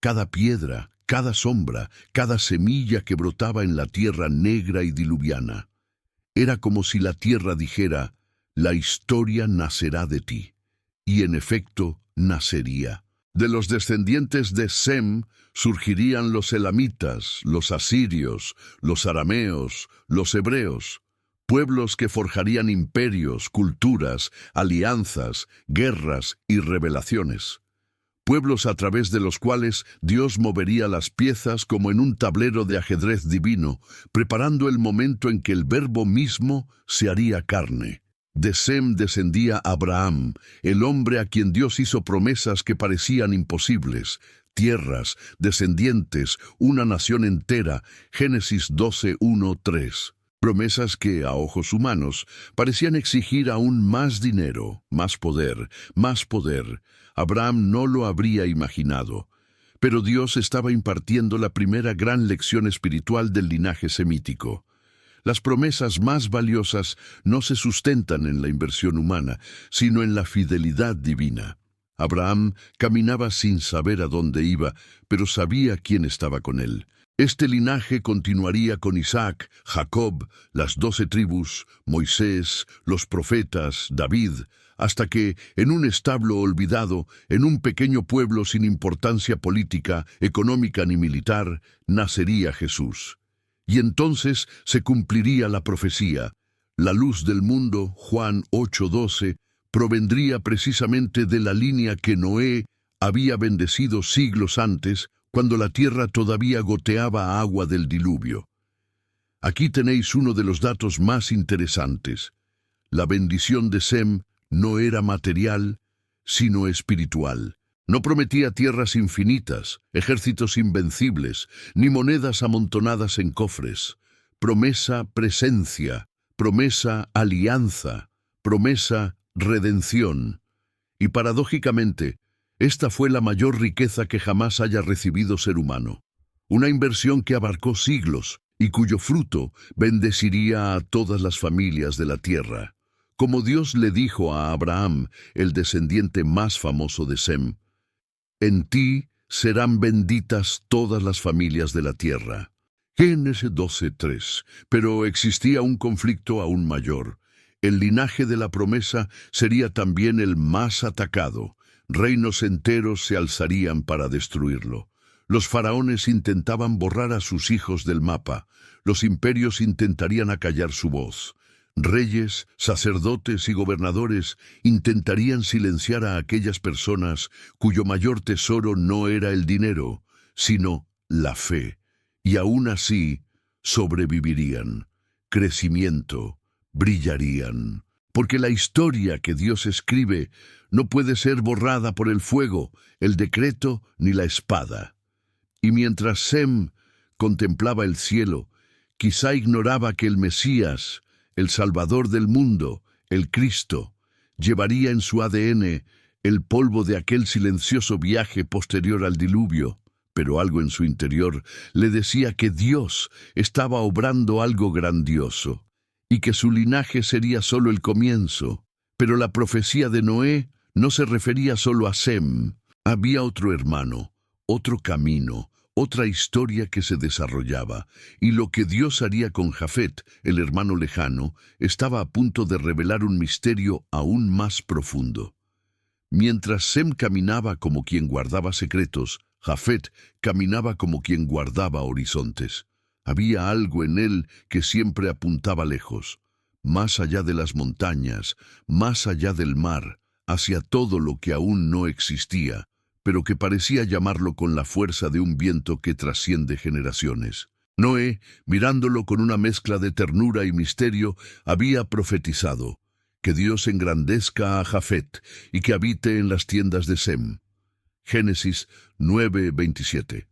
Cada piedra, cada sombra, cada semilla que brotaba en la tierra negra y diluviana. Era como si la tierra dijera: «La historia nacerá de ti». Y en efecto, nacería. De los descendientes de Sem surgirían los elamitas, los asirios, los arameos, los hebreos, pueblos que forjarían imperios, culturas, alianzas, guerras y revelaciones. Pueblos a través de los cuales Dios movería las piezas como en un tablero de ajedrez divino, preparando el momento en que el Verbo mismo se haría carne. De Sem descendía Abraham, el hombre a quien Dios hizo promesas que parecían imposibles, tierras, descendientes, una nación entera, Génesis 12:1-3. Promesas que, a ojos humanos, parecían exigir aún más dinero, más poder, más poder. Abraham no lo habría imaginado, pero Dios estaba impartiendo la primera gran lección espiritual del linaje semítico. Las promesas más valiosas no se sustentan en la inversión humana, sino en la fidelidad divina. Abraham caminaba sin saber a dónde iba, pero sabía quién estaba con él. Este linaje continuaría con Isaac, Jacob, las 12 tribus, Moisés, los profetas, David, hasta que, en un establo olvidado, en un pequeño pueblo sin importancia política, económica ni militar, nacería Jesús. Y entonces se cumpliría la profecía. La luz del mundo, Juan 8:12, provendría precisamente de la línea que Noé había bendecido siglos antes, cuando la tierra todavía goteaba agua del diluvio. Aquí tenéis uno de los datos más interesantes. La bendición de Sem no era material, sino espiritual. No prometía tierras infinitas, ejércitos invencibles, ni monedas amontonadas en cofres. promesa presencia, promesa alianza, promesa redención. Y paradójicamente, esta fue la mayor riqueza que jamás haya recibido ser humano. Una inversión que abarcó siglos y cuyo fruto bendeciría a todas las familias de la tierra. Como Dios le dijo a Abraham, el descendiente más famoso de Sem, «En ti serán benditas todas las familias de la tierra». Génesis 12:3. Pero existía un conflicto aún mayor. El linaje de la promesa sería también el más atacado. Reinos enteros se alzarían para destruirlo. Los faraones intentaban borrar a sus hijos del mapa. Los imperios intentarían acallar su voz. Reyes, sacerdotes y gobernadores intentarían silenciar a aquellas personas cuyo mayor tesoro no era el dinero, sino la fe. Y aún así sobrevivirían. Crecimiento, brillarían. Porque la historia que Dios escribe no puede ser borrada por el fuego, el decreto ni la espada. Y mientras Sem contemplaba el cielo, quizá ignoraba que el Mesías, el Salvador del mundo, el Cristo, llevaría en su ADN el polvo de aquel silencioso viaje posterior al diluvio. Pero algo en su interior le decía que Dios estaba obrando algo grandioso y que su linaje sería solo el comienzo. Pero la profecía de Noé no se refería solo a Sem. Había otro hermano, otro camino, otra historia que se desarrollaba, y lo que Dios haría con Jafet, el hermano lejano, estaba a punto de revelar un misterio aún más profundo. Mientras Sem caminaba como quien guardaba secretos, Jafet caminaba como quien guardaba horizontes. Había algo en él que siempre apuntaba lejos, más allá de las montañas, más allá del mar, hacia todo lo que aún no existía, pero que parecía llamarlo con la fuerza de un viento que trasciende generaciones. Noé, mirándolo con una mezcla de ternura y misterio, había profetizado: que Dios engrandezca a Jafet y que habite en las tiendas de Sem. Génesis 9:27.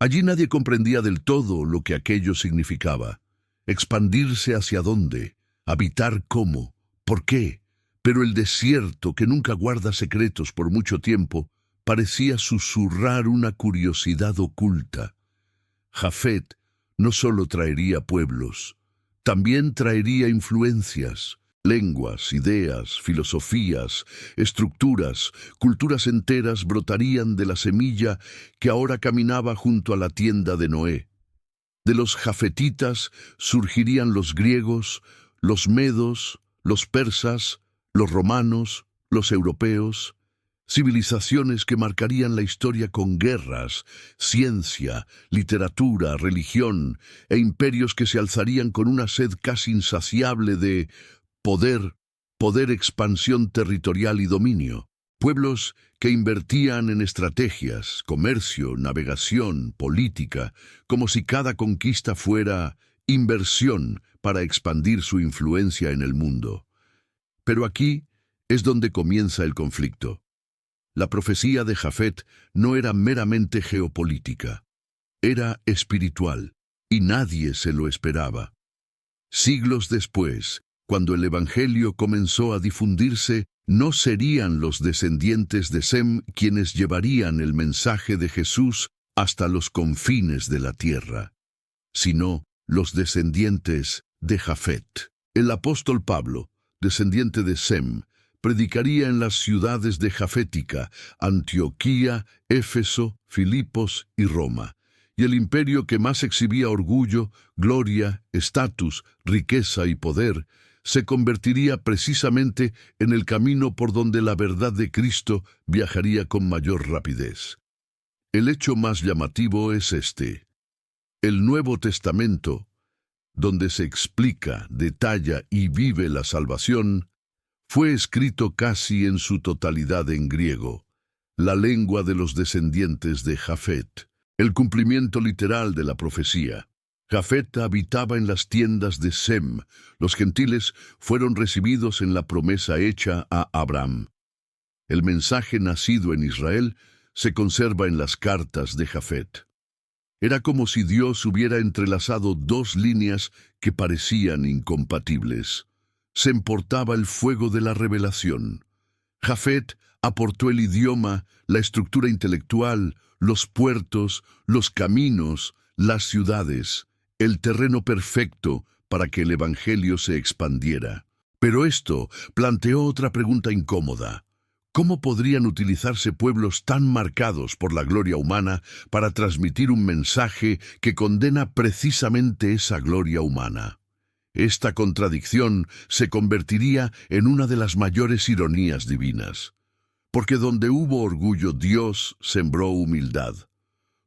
Allí nadie comprendía del todo lo que aquello significaba. Expandirse hacia dónde, habitar cómo, por qué. Pero el desierto, que nunca guarda secretos por mucho tiempo, parecía susurrar una curiosidad oculta. Jafet no solo traería pueblos, también traería influencias. Lenguas, ideas, filosofías, estructuras, culturas enteras brotarían de la semilla que ahora caminaba junto a la tienda de Noé. De los jafetitas surgirían los griegos, los medos, los persas, los romanos, los europeos, civilizaciones que marcarían la historia con guerras, ciencia, literatura, religión, e imperios que se alzarían con una sed casi insaciable de poder, expansión territorial y dominio. Pueblos que invertían en estrategias, comercio, navegación, política, como si cada conquista fuera inversión para expandir su influencia en el mundo. Pero aquí es donde comienza el conflicto. La profecía de Jafet no era meramente geopolítica, era espiritual, y nadie se lo esperaba. Siglos después, cuando el Evangelio comenzó a difundirse, no serían los descendientes de Sem quienes llevarían el mensaje de Jesús hasta los confines de la tierra, sino los descendientes de Jafet. El apóstol Pablo, descendiente de Sem, predicaría en las ciudades de Jafética, Antioquía, Éfeso, Filipos y Roma. Y el imperio que más exhibía orgullo, gloria, estatus, riqueza y poder, se convertiría precisamente en el camino por donde la verdad de Cristo viajaría con mayor rapidez. El hecho más llamativo es este: el Nuevo Testamento, donde se explica, detalla y vive la salvación, fue escrito casi en su totalidad en griego, la lengua de los descendientes de Jafet, el cumplimiento literal de la profecía. Jafet habitaba en las tiendas de Sem. Los gentiles fueron recibidos en la promesa hecha a Abraham. El mensaje nacido en Israel se conserva en las cartas de Jafet. Era como si Dios hubiera entrelazado dos líneas que parecían incompatibles. Se importaba el fuego de la revelación. Jafet aportó el idioma, la estructura intelectual, los puertos, los caminos, las ciudades, el terreno perfecto para que el Evangelio se expandiera. Pero esto planteó otra pregunta incómoda. ¿Cómo podrían utilizarse pueblos tan marcados por la gloria humana para transmitir un mensaje que condena precisamente esa gloria humana? Esta contradicción se convertiría en una de las mayores ironías divinas. Porque donde hubo orgullo, Dios sembró humildad.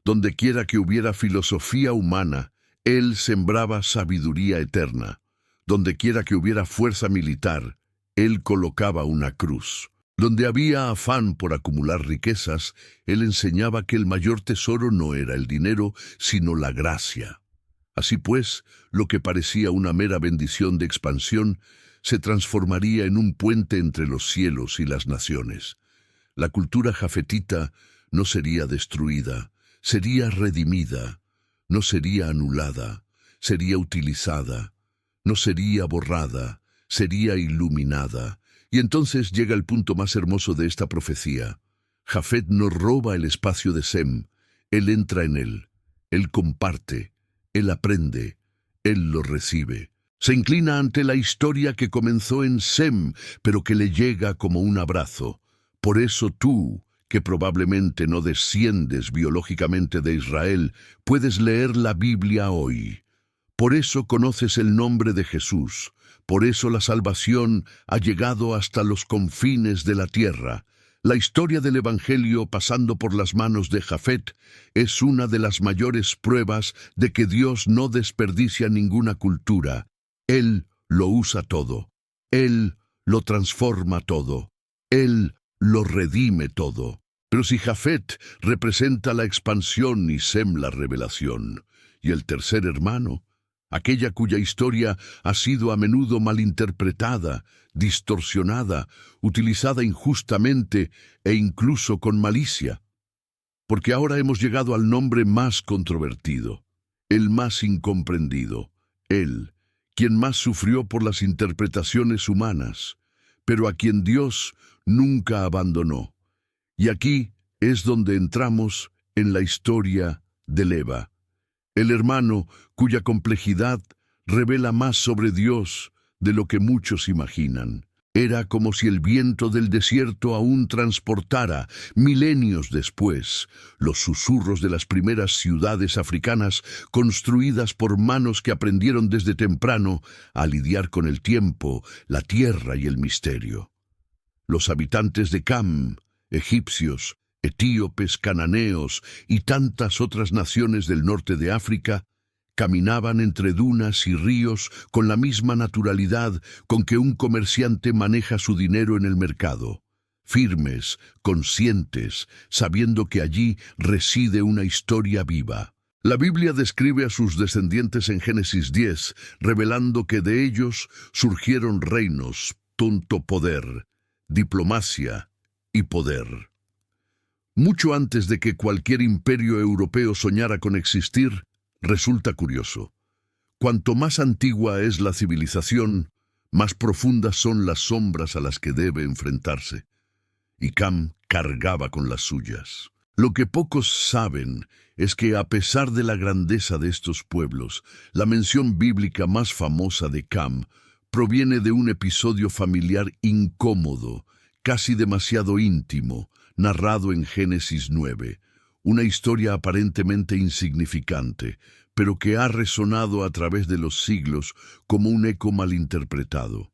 Donde quiera que hubiera filosofía humana, Él sembraba sabiduría eterna. Donde quiera que hubiera fuerza militar, Él colocaba una cruz. Donde había afán por acumular riquezas, Él enseñaba que el mayor tesoro no era el dinero, sino la gracia. Así pues, lo que parecía una mera bendición de expansión, se transformaría en un puente entre los cielos y las naciones. La cultura jafetita no sería destruida, sería redimida, no sería anulada, sería utilizada, no sería borrada, sería iluminada. Y entonces llega el punto más hermoso de esta profecía. Jafet no roba el espacio de Sem, él entra en él comparte, él aprende, él lo recibe. Se inclina ante la historia que comenzó en Sem, pero que le llega como un abrazo. Por eso tú, que probablemente no desciendes biológicamente de Israel, puedes leer la Biblia hoy. Por eso conoces el nombre de Jesús. Por eso la salvación ha llegado hasta los confines de la tierra. La historia del Evangelio pasando por las manos de Jafet es una de las mayores pruebas de que Dios no desperdicia ninguna cultura. Él lo usa todo. Él lo transforma todo. Él lo redime todo. Pero si Jafet representa la expansión y Sem la revelación, y el tercer hermano, aquella cuya historia ha sido a menudo malinterpretada, distorsionada, utilizada injustamente e incluso con malicia. Porque ahora hemos llegado al nombre más controvertido, el más incomprendido, él, quien más sufrió por las interpretaciones humanas, pero a quien Dios nunca abandonó. Y aquí es donde entramos en la historia de Leva, el hermano cuya complejidad revela más sobre Dios de lo que muchos imaginan. Era como si el viento del desierto aún transportara, milenios después, los susurros de las primeras ciudades africanas construidas por manos que aprendieron desde temprano a lidiar con el tiempo, la tierra y el misterio. Los habitantes de Cam, egipcios, etíopes, cananeos y tantas otras naciones del norte de África, caminaban entre dunas y ríos con la misma naturalidad con que un comerciante maneja su dinero en el mercado, firmes, conscientes, sabiendo que allí reside una historia viva. La Biblia describe a sus descendientes en Génesis 10, revelando que de ellos surgieron reinos, poder, diplomacia y poder. Mucho antes de que cualquier imperio europeo soñara con existir, resulta curioso. Cuanto más antigua es la civilización, más profundas son las sombras a las que debe enfrentarse. Y Cam cargaba con las suyas. Lo que pocos saben es que a pesar de la grandeza de estos pueblos, la mención bíblica más famosa de Cam proviene de un episodio familiar incómodo, casi demasiado íntimo, narrado en Génesis 9, una historia aparentemente insignificante, pero que ha resonado a través de los siglos como un eco malinterpretado.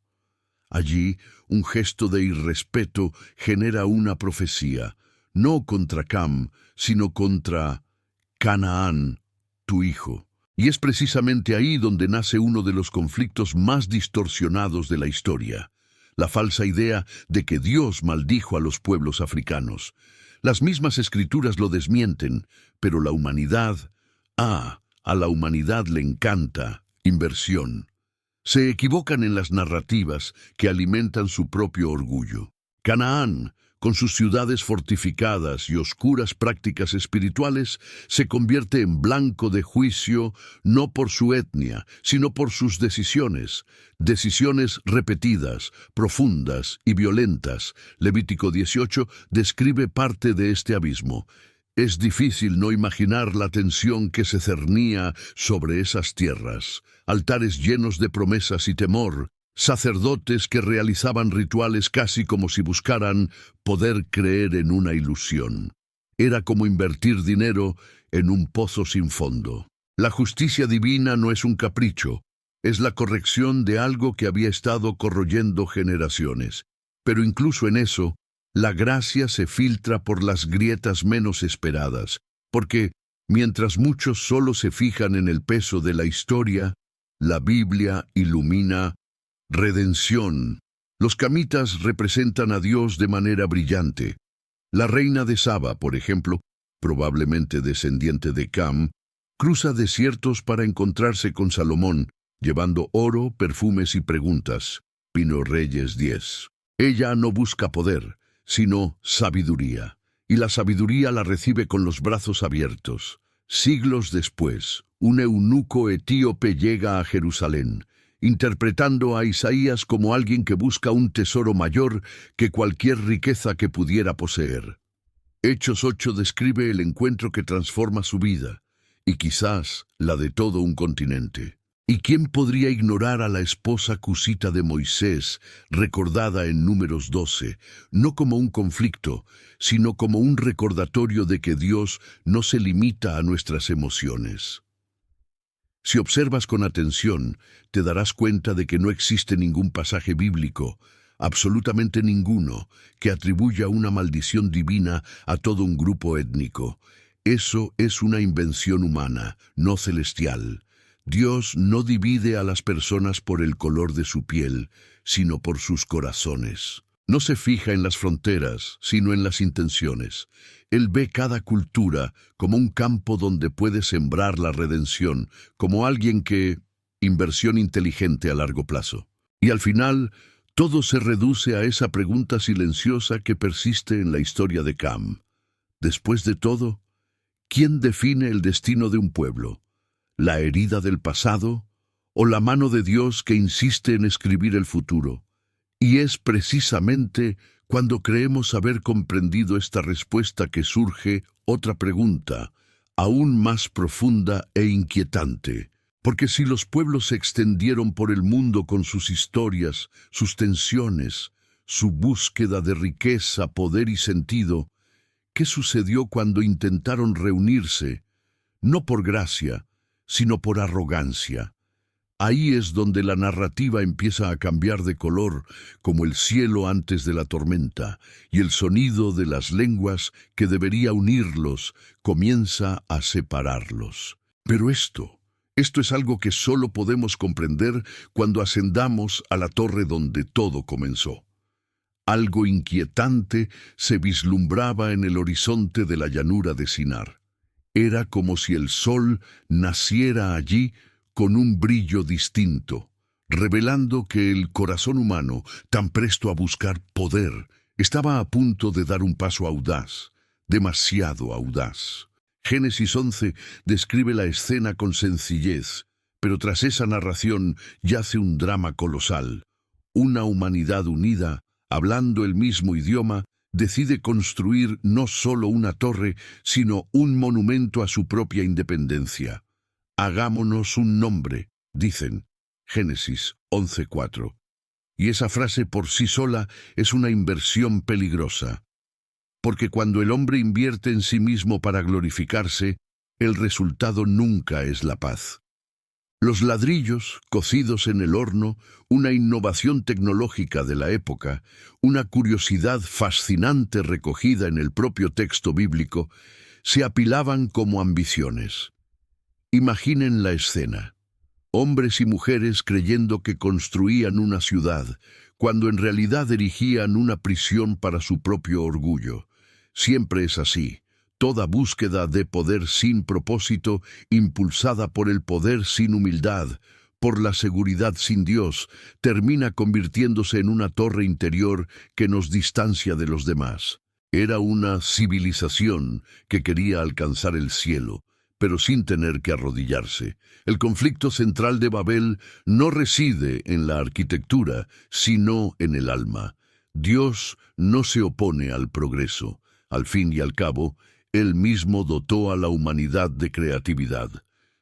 Allí, un gesto de irrespeto genera una profecía, no contra Cam, sino contra Canaán, tu hijo. Y es precisamente ahí donde nace uno de los conflictos más distorsionados de la historia, la falsa idea de que Dios maldijo a los pueblos africanos. Las mismas escrituras lo desmienten, pero la humanidad, a la humanidad le encanta inversión. Se equivocan en las narrativas que alimentan su propio orgullo. Canaán, con sus ciudades fortificadas y oscuras prácticas espirituales, se convierte en blanco de juicio no por su etnia, sino por sus decisiones repetidas, profundas y violentas. Levítico 18 describe parte de este abismo. Es difícil no imaginar la tensión que se cernía sobre esas tierras, altares llenos de promesas y temor, sacerdotes que realizaban rituales casi como si buscaran poder creer en una ilusión. Era como invertir dinero en un pozo sin fondo. La justicia divina no es un capricho, es la corrección de algo que había estado corroyendo generaciones. Pero incluso en eso, la gracia se filtra por las grietas menos esperadas, porque mientras muchos solo se fijan en el peso de la historia, la Biblia ilumina redención. Los camitas representan a Dios de manera brillante. La reina de Saba, por ejemplo, probablemente descendiente de Cam, cruza desiertos para encontrarse con Salomón, llevando oro, perfumes y preguntas. Pino Reyes 10. Ella no busca poder, sino sabiduría, y la sabiduría la recibe con los brazos abiertos. Siglos después, un eunuco etíope llega a Jerusalén, interpretando a Isaías como alguien que busca un tesoro mayor que cualquier riqueza que pudiera poseer. Hechos 8 describe el encuentro que transforma su vida, y quizás la de todo un continente. ¿Y quién podría ignorar a la esposa cusita de Moisés, recordada en Números 12, no como un conflicto, sino como un recordatorio de que Dios no se limita a nuestras emociones? Si observas con atención, te darás cuenta de que no existe ningún pasaje bíblico, absolutamente ninguno, que atribuya una maldición divina a todo un grupo étnico. Eso es una invención humana, no celestial. Dios no divide a las personas por el color de su piel, sino por sus corazones. No se fija en las fronteras, sino en las intenciones. Él ve cada cultura como un campo donde puede sembrar la redención, como alguien que... inversión inteligente a largo plazo. Y al final, todo se reduce a esa pregunta silenciosa que persiste en la historia de Cam. Después de todo, ¿quién define el destino de un pueblo? ¿La herida del pasado o la mano de Dios que insiste en escribir el futuro? Y es precisamente cuando creemos haber comprendido esta respuesta que surge otra pregunta, aún más profunda e inquietante. Porque si los pueblos se extendieron por el mundo con sus historias, sus tensiones, su búsqueda de riqueza, poder y sentido, ¿qué sucedió cuando intentaron reunirse, no por gracia, sino por arrogancia? Ahí es donde la narrativa empieza a cambiar de color, como el cielo antes de la tormenta, y el sonido de las lenguas que debería unirlos comienza a separarlos. Pero esto es algo que solo podemos comprender cuando ascendamos a la torre donde todo comenzó. Algo inquietante se vislumbraba en el horizonte de la llanura de Sinar. Era como si el sol naciera allí con un brillo distinto, revelando que el corazón humano, tan presto a buscar poder, estaba a punto de dar un paso audaz, demasiado audaz. Génesis 11 describe la escena con sencillez, pero tras esa narración yace un drama colosal. Una humanidad unida, hablando el mismo idioma, decide construir no solo una torre, sino un monumento a su propia independencia. Hagámonos un nombre, dicen. Génesis 11:4. Y esa frase por sí sola es una inversión peligrosa. Porque cuando el hombre invierte en sí mismo para glorificarse, el resultado nunca es la paz. Los ladrillos, cocidos en el horno, una innovación tecnológica de la época, una curiosidad fascinante recogida en el propio texto bíblico, se apilaban como ambiciones. Imaginen la escena. Hombres y mujeres creyendo que construían una ciudad, cuando en realidad erigían una prisión para su propio orgullo. Siempre es así. Toda búsqueda de poder sin propósito, impulsada por el poder sin humildad, por la seguridad sin Dios, termina convirtiéndose en una torre interior que nos distancia de los demás. Era una civilización que quería alcanzar el cielo, pero sin tener que arrodillarse. El conflicto central de Babel no reside en la arquitectura, sino en el alma. Dios no se opone al progreso. Al fin y al cabo, Él mismo dotó a la humanidad de creatividad,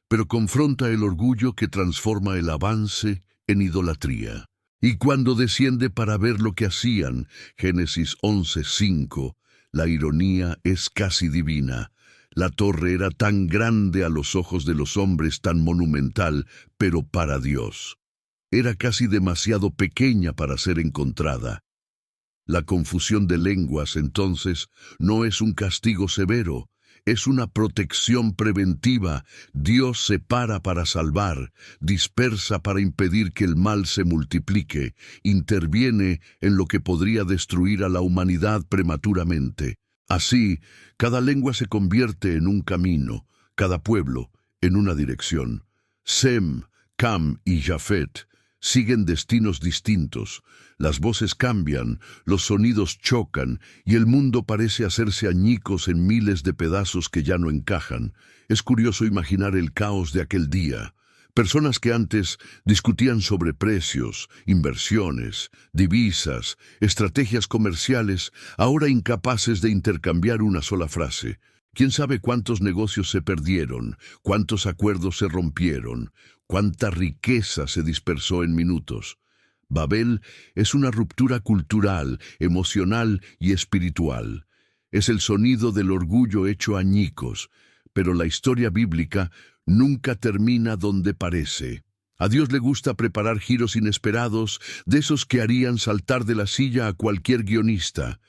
pero confronta el orgullo que transforma el avance en idolatría. Y cuando desciende para ver lo que hacían, Génesis 11:5, la ironía es casi divina. La torre era tan grande a los ojos de los hombres, tan monumental, pero para Dios era casi demasiado pequeña para ser encontrada. La confusión de lenguas, entonces, no es un castigo severo, es una protección preventiva. Dios separa para salvar, dispersa para impedir que el mal se multiplique, interviene en lo que podría destruir a la humanidad prematuramente. Así, cada lengua se convierte en un camino, cada pueblo en una dirección. Sem, Cam y Jafet siguen destinos distintos. Las voces cambian, los sonidos chocan, y el mundo parece hacerse añicos en miles de pedazos que ya no encajan. Es curioso imaginar el caos de aquel día. Personas que antes discutían sobre precios, inversiones, divisas, estrategias comerciales, ahora incapaces de intercambiar una sola frase. ¿Quién sabe cuántos negocios se perdieron, cuántos acuerdos se rompieron, cuánta riqueza se dispersó en minutos? Babel es una ruptura cultural, emocional y espiritual. Es el sonido del orgullo hecho añicos, pero la historia bíblica nunca termina donde parece. A Dios le gusta preparar giros inesperados, de esos que harían saltar de la silla a cualquier guionista.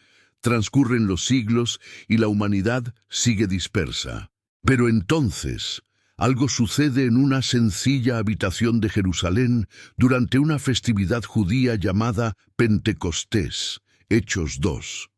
Transcurren los siglos y la humanidad sigue dispersa. Pero entonces, algo sucede en una sencilla habitación de Jerusalén durante una festividad judía llamada Pentecostés, Hechos 2.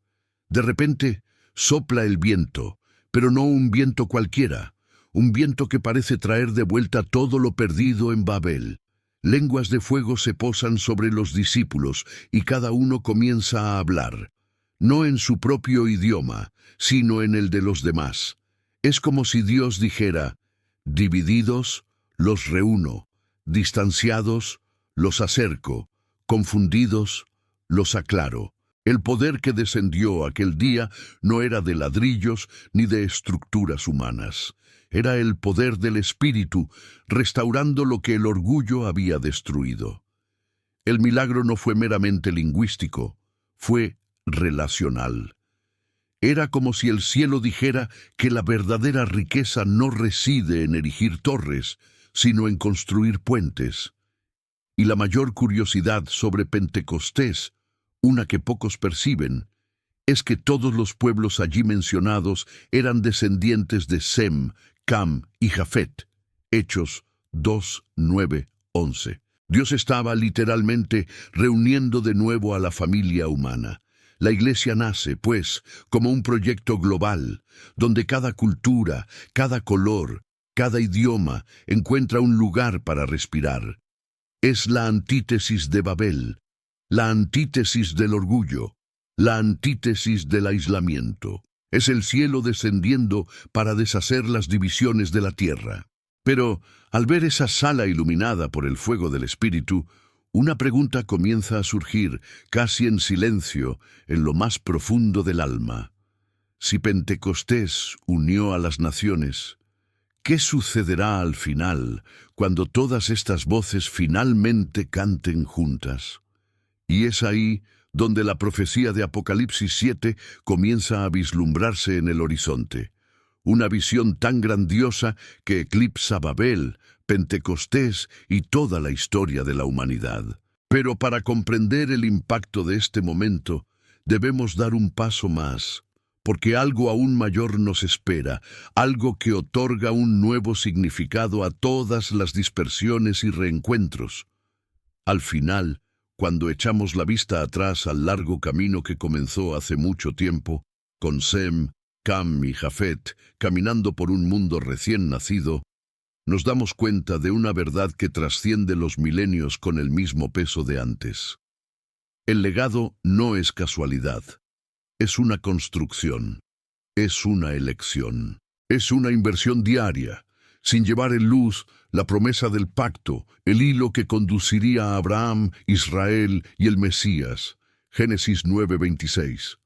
De repente, sopla el viento, pero no un viento cualquiera, un viento que parece traer de vuelta todo lo perdido en Babel. Lenguas de fuego se posan sobre los discípulos y cada uno comienza a hablar, no en su propio idioma, sino en el de los demás. Es como si Dios dijera: divididos, los reúno; distanciados, los acerco; confundidos, los aclaro. El poder que descendió aquel día no era de ladrillos ni de estructuras humanas. Era el poder del Espíritu, restaurando lo que el orgullo había destruido. El milagro no fue meramente lingüístico, fue relacional. Era como si el cielo dijera que la verdadera riqueza no reside en erigir torres, sino en construir puentes. Y la mayor curiosidad sobre Pentecostés, una que pocos perciben, es que todos los pueblos allí mencionados eran descendientes de Sem, Cam y Jafet. Hechos 2, 9, 11. Dios estaba literalmente reuniendo de nuevo a la familia humana. La Iglesia nace, pues, como un proyecto global, donde cada cultura, cada color, cada idioma encuentra un lugar para respirar. Es la antítesis de Babel, la antítesis del orgullo, la antítesis del aislamiento. Es el cielo descendiendo para deshacer las divisiones de la tierra. Pero, al ver esa sala iluminada por el fuego del Espíritu, una pregunta comienza a surgir, casi en silencio, en lo más profundo del alma. Si Pentecostés unió a las naciones, ¿qué sucederá al final, cuando todas estas voces finalmente canten juntas? Y es ahí donde la profecía de Apocalipsis 7 comienza a vislumbrarse en el horizonte. Una visión tan grandiosa que eclipsa Babel, Pentecostés y toda la historia de la humanidad. Pero para comprender el impacto de este momento, debemos dar un paso más, porque algo aún mayor nos espera, algo que otorga un nuevo significado a todas las dispersiones y reencuentros. Al final, cuando echamos la vista atrás al largo camino que comenzó hace mucho tiempo, con Sem, Cam y Jafet caminando por un mundo recién nacido, nos damos cuenta de una verdad que trasciende los milenios con el mismo peso de antes. El legado no es casualidad, es una construcción, es una elección, es una inversión diaria, sin llevar en luz la promesa del pacto, el hilo que conduciría a Abraham, Israel y el Mesías. Génesis 9:26.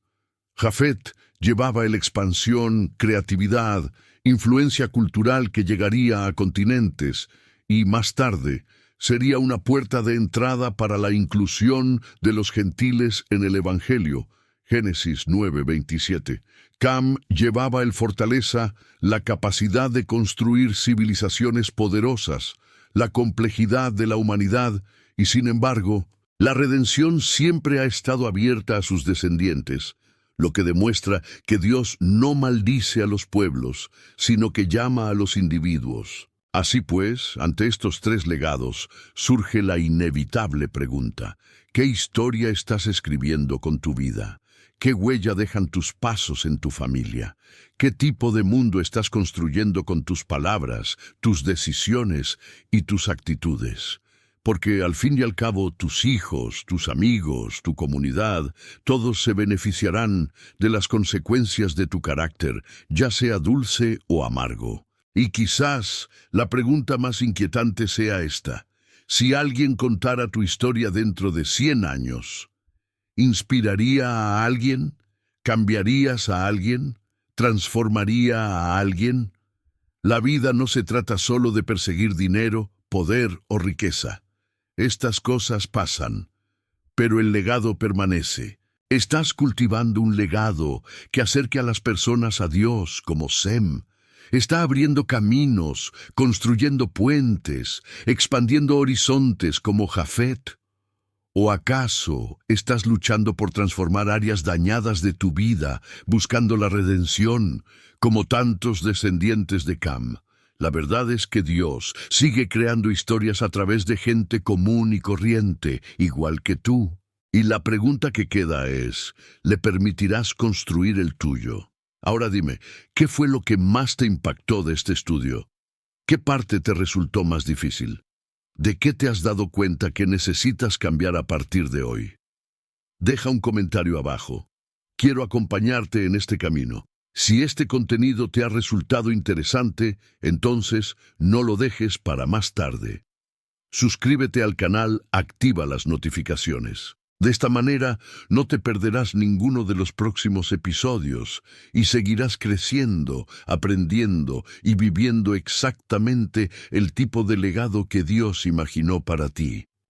Jafet llevaba la expansión, creatividad, influencia cultural que llegaría a continentes y, más tarde, sería una puerta de entrada para la inclusión de los gentiles en el Evangelio. Génesis 9:27. Cam llevaba el fortaleza, la capacidad de construir civilizaciones poderosas, la complejidad de la humanidad y, sin embargo, la redención siempre ha estado abierta a sus descendientes, lo que demuestra que Dios no maldice a los pueblos, sino que llama a los individuos. Así pues, ante estos tres legados, surge la inevitable pregunta: ¿qué historia estás escribiendo con tu vida? ¿Qué huella dejan tus pasos en tu familia? ¿Qué tipo de mundo estás construyendo con tus palabras, tus decisiones y tus actitudes? Porque al fin y al cabo tus hijos, tus amigos, tu comunidad, todos se beneficiarán de las consecuencias de tu carácter, ya sea dulce o amargo. Y quizás la pregunta más inquietante sea esta: si alguien contara tu historia dentro de 100 años, ¿inspiraría a alguien? ¿Cambiarías a alguien? ¿Transformaría a alguien? La vida no se trata solo de perseguir dinero, poder o riqueza. Estas cosas pasan, pero el legado permanece. Estás cultivando un legado que acerque a las personas a Dios como Sem. Está abriendo caminos, construyendo puentes, expandiendo horizontes como Jafet. ¿O acaso estás luchando por transformar áreas dañadas de tu vida, buscando la redención, como tantos descendientes de Cam? La verdad es que Dios sigue creando historias a través de gente común y corriente, igual que tú. Y la pregunta que queda es: ¿le permitirás construir el tuyo? Ahora dime, ¿qué fue lo que más te impactó de este estudio? ¿Qué parte te resultó más difícil? ¿De qué te has dado cuenta que necesitas cambiar a partir de hoy? Deja un comentario abajo. Quiero acompañarte en este camino. Si este contenido te ha resultado interesante, entonces no lo dejes para más tarde. Suscríbete al canal, activa las notificaciones. De esta manera no te perderás ninguno de los próximos episodios y seguirás creciendo, aprendiendo y viviendo exactamente el tipo de legado que Dios imaginó para ti.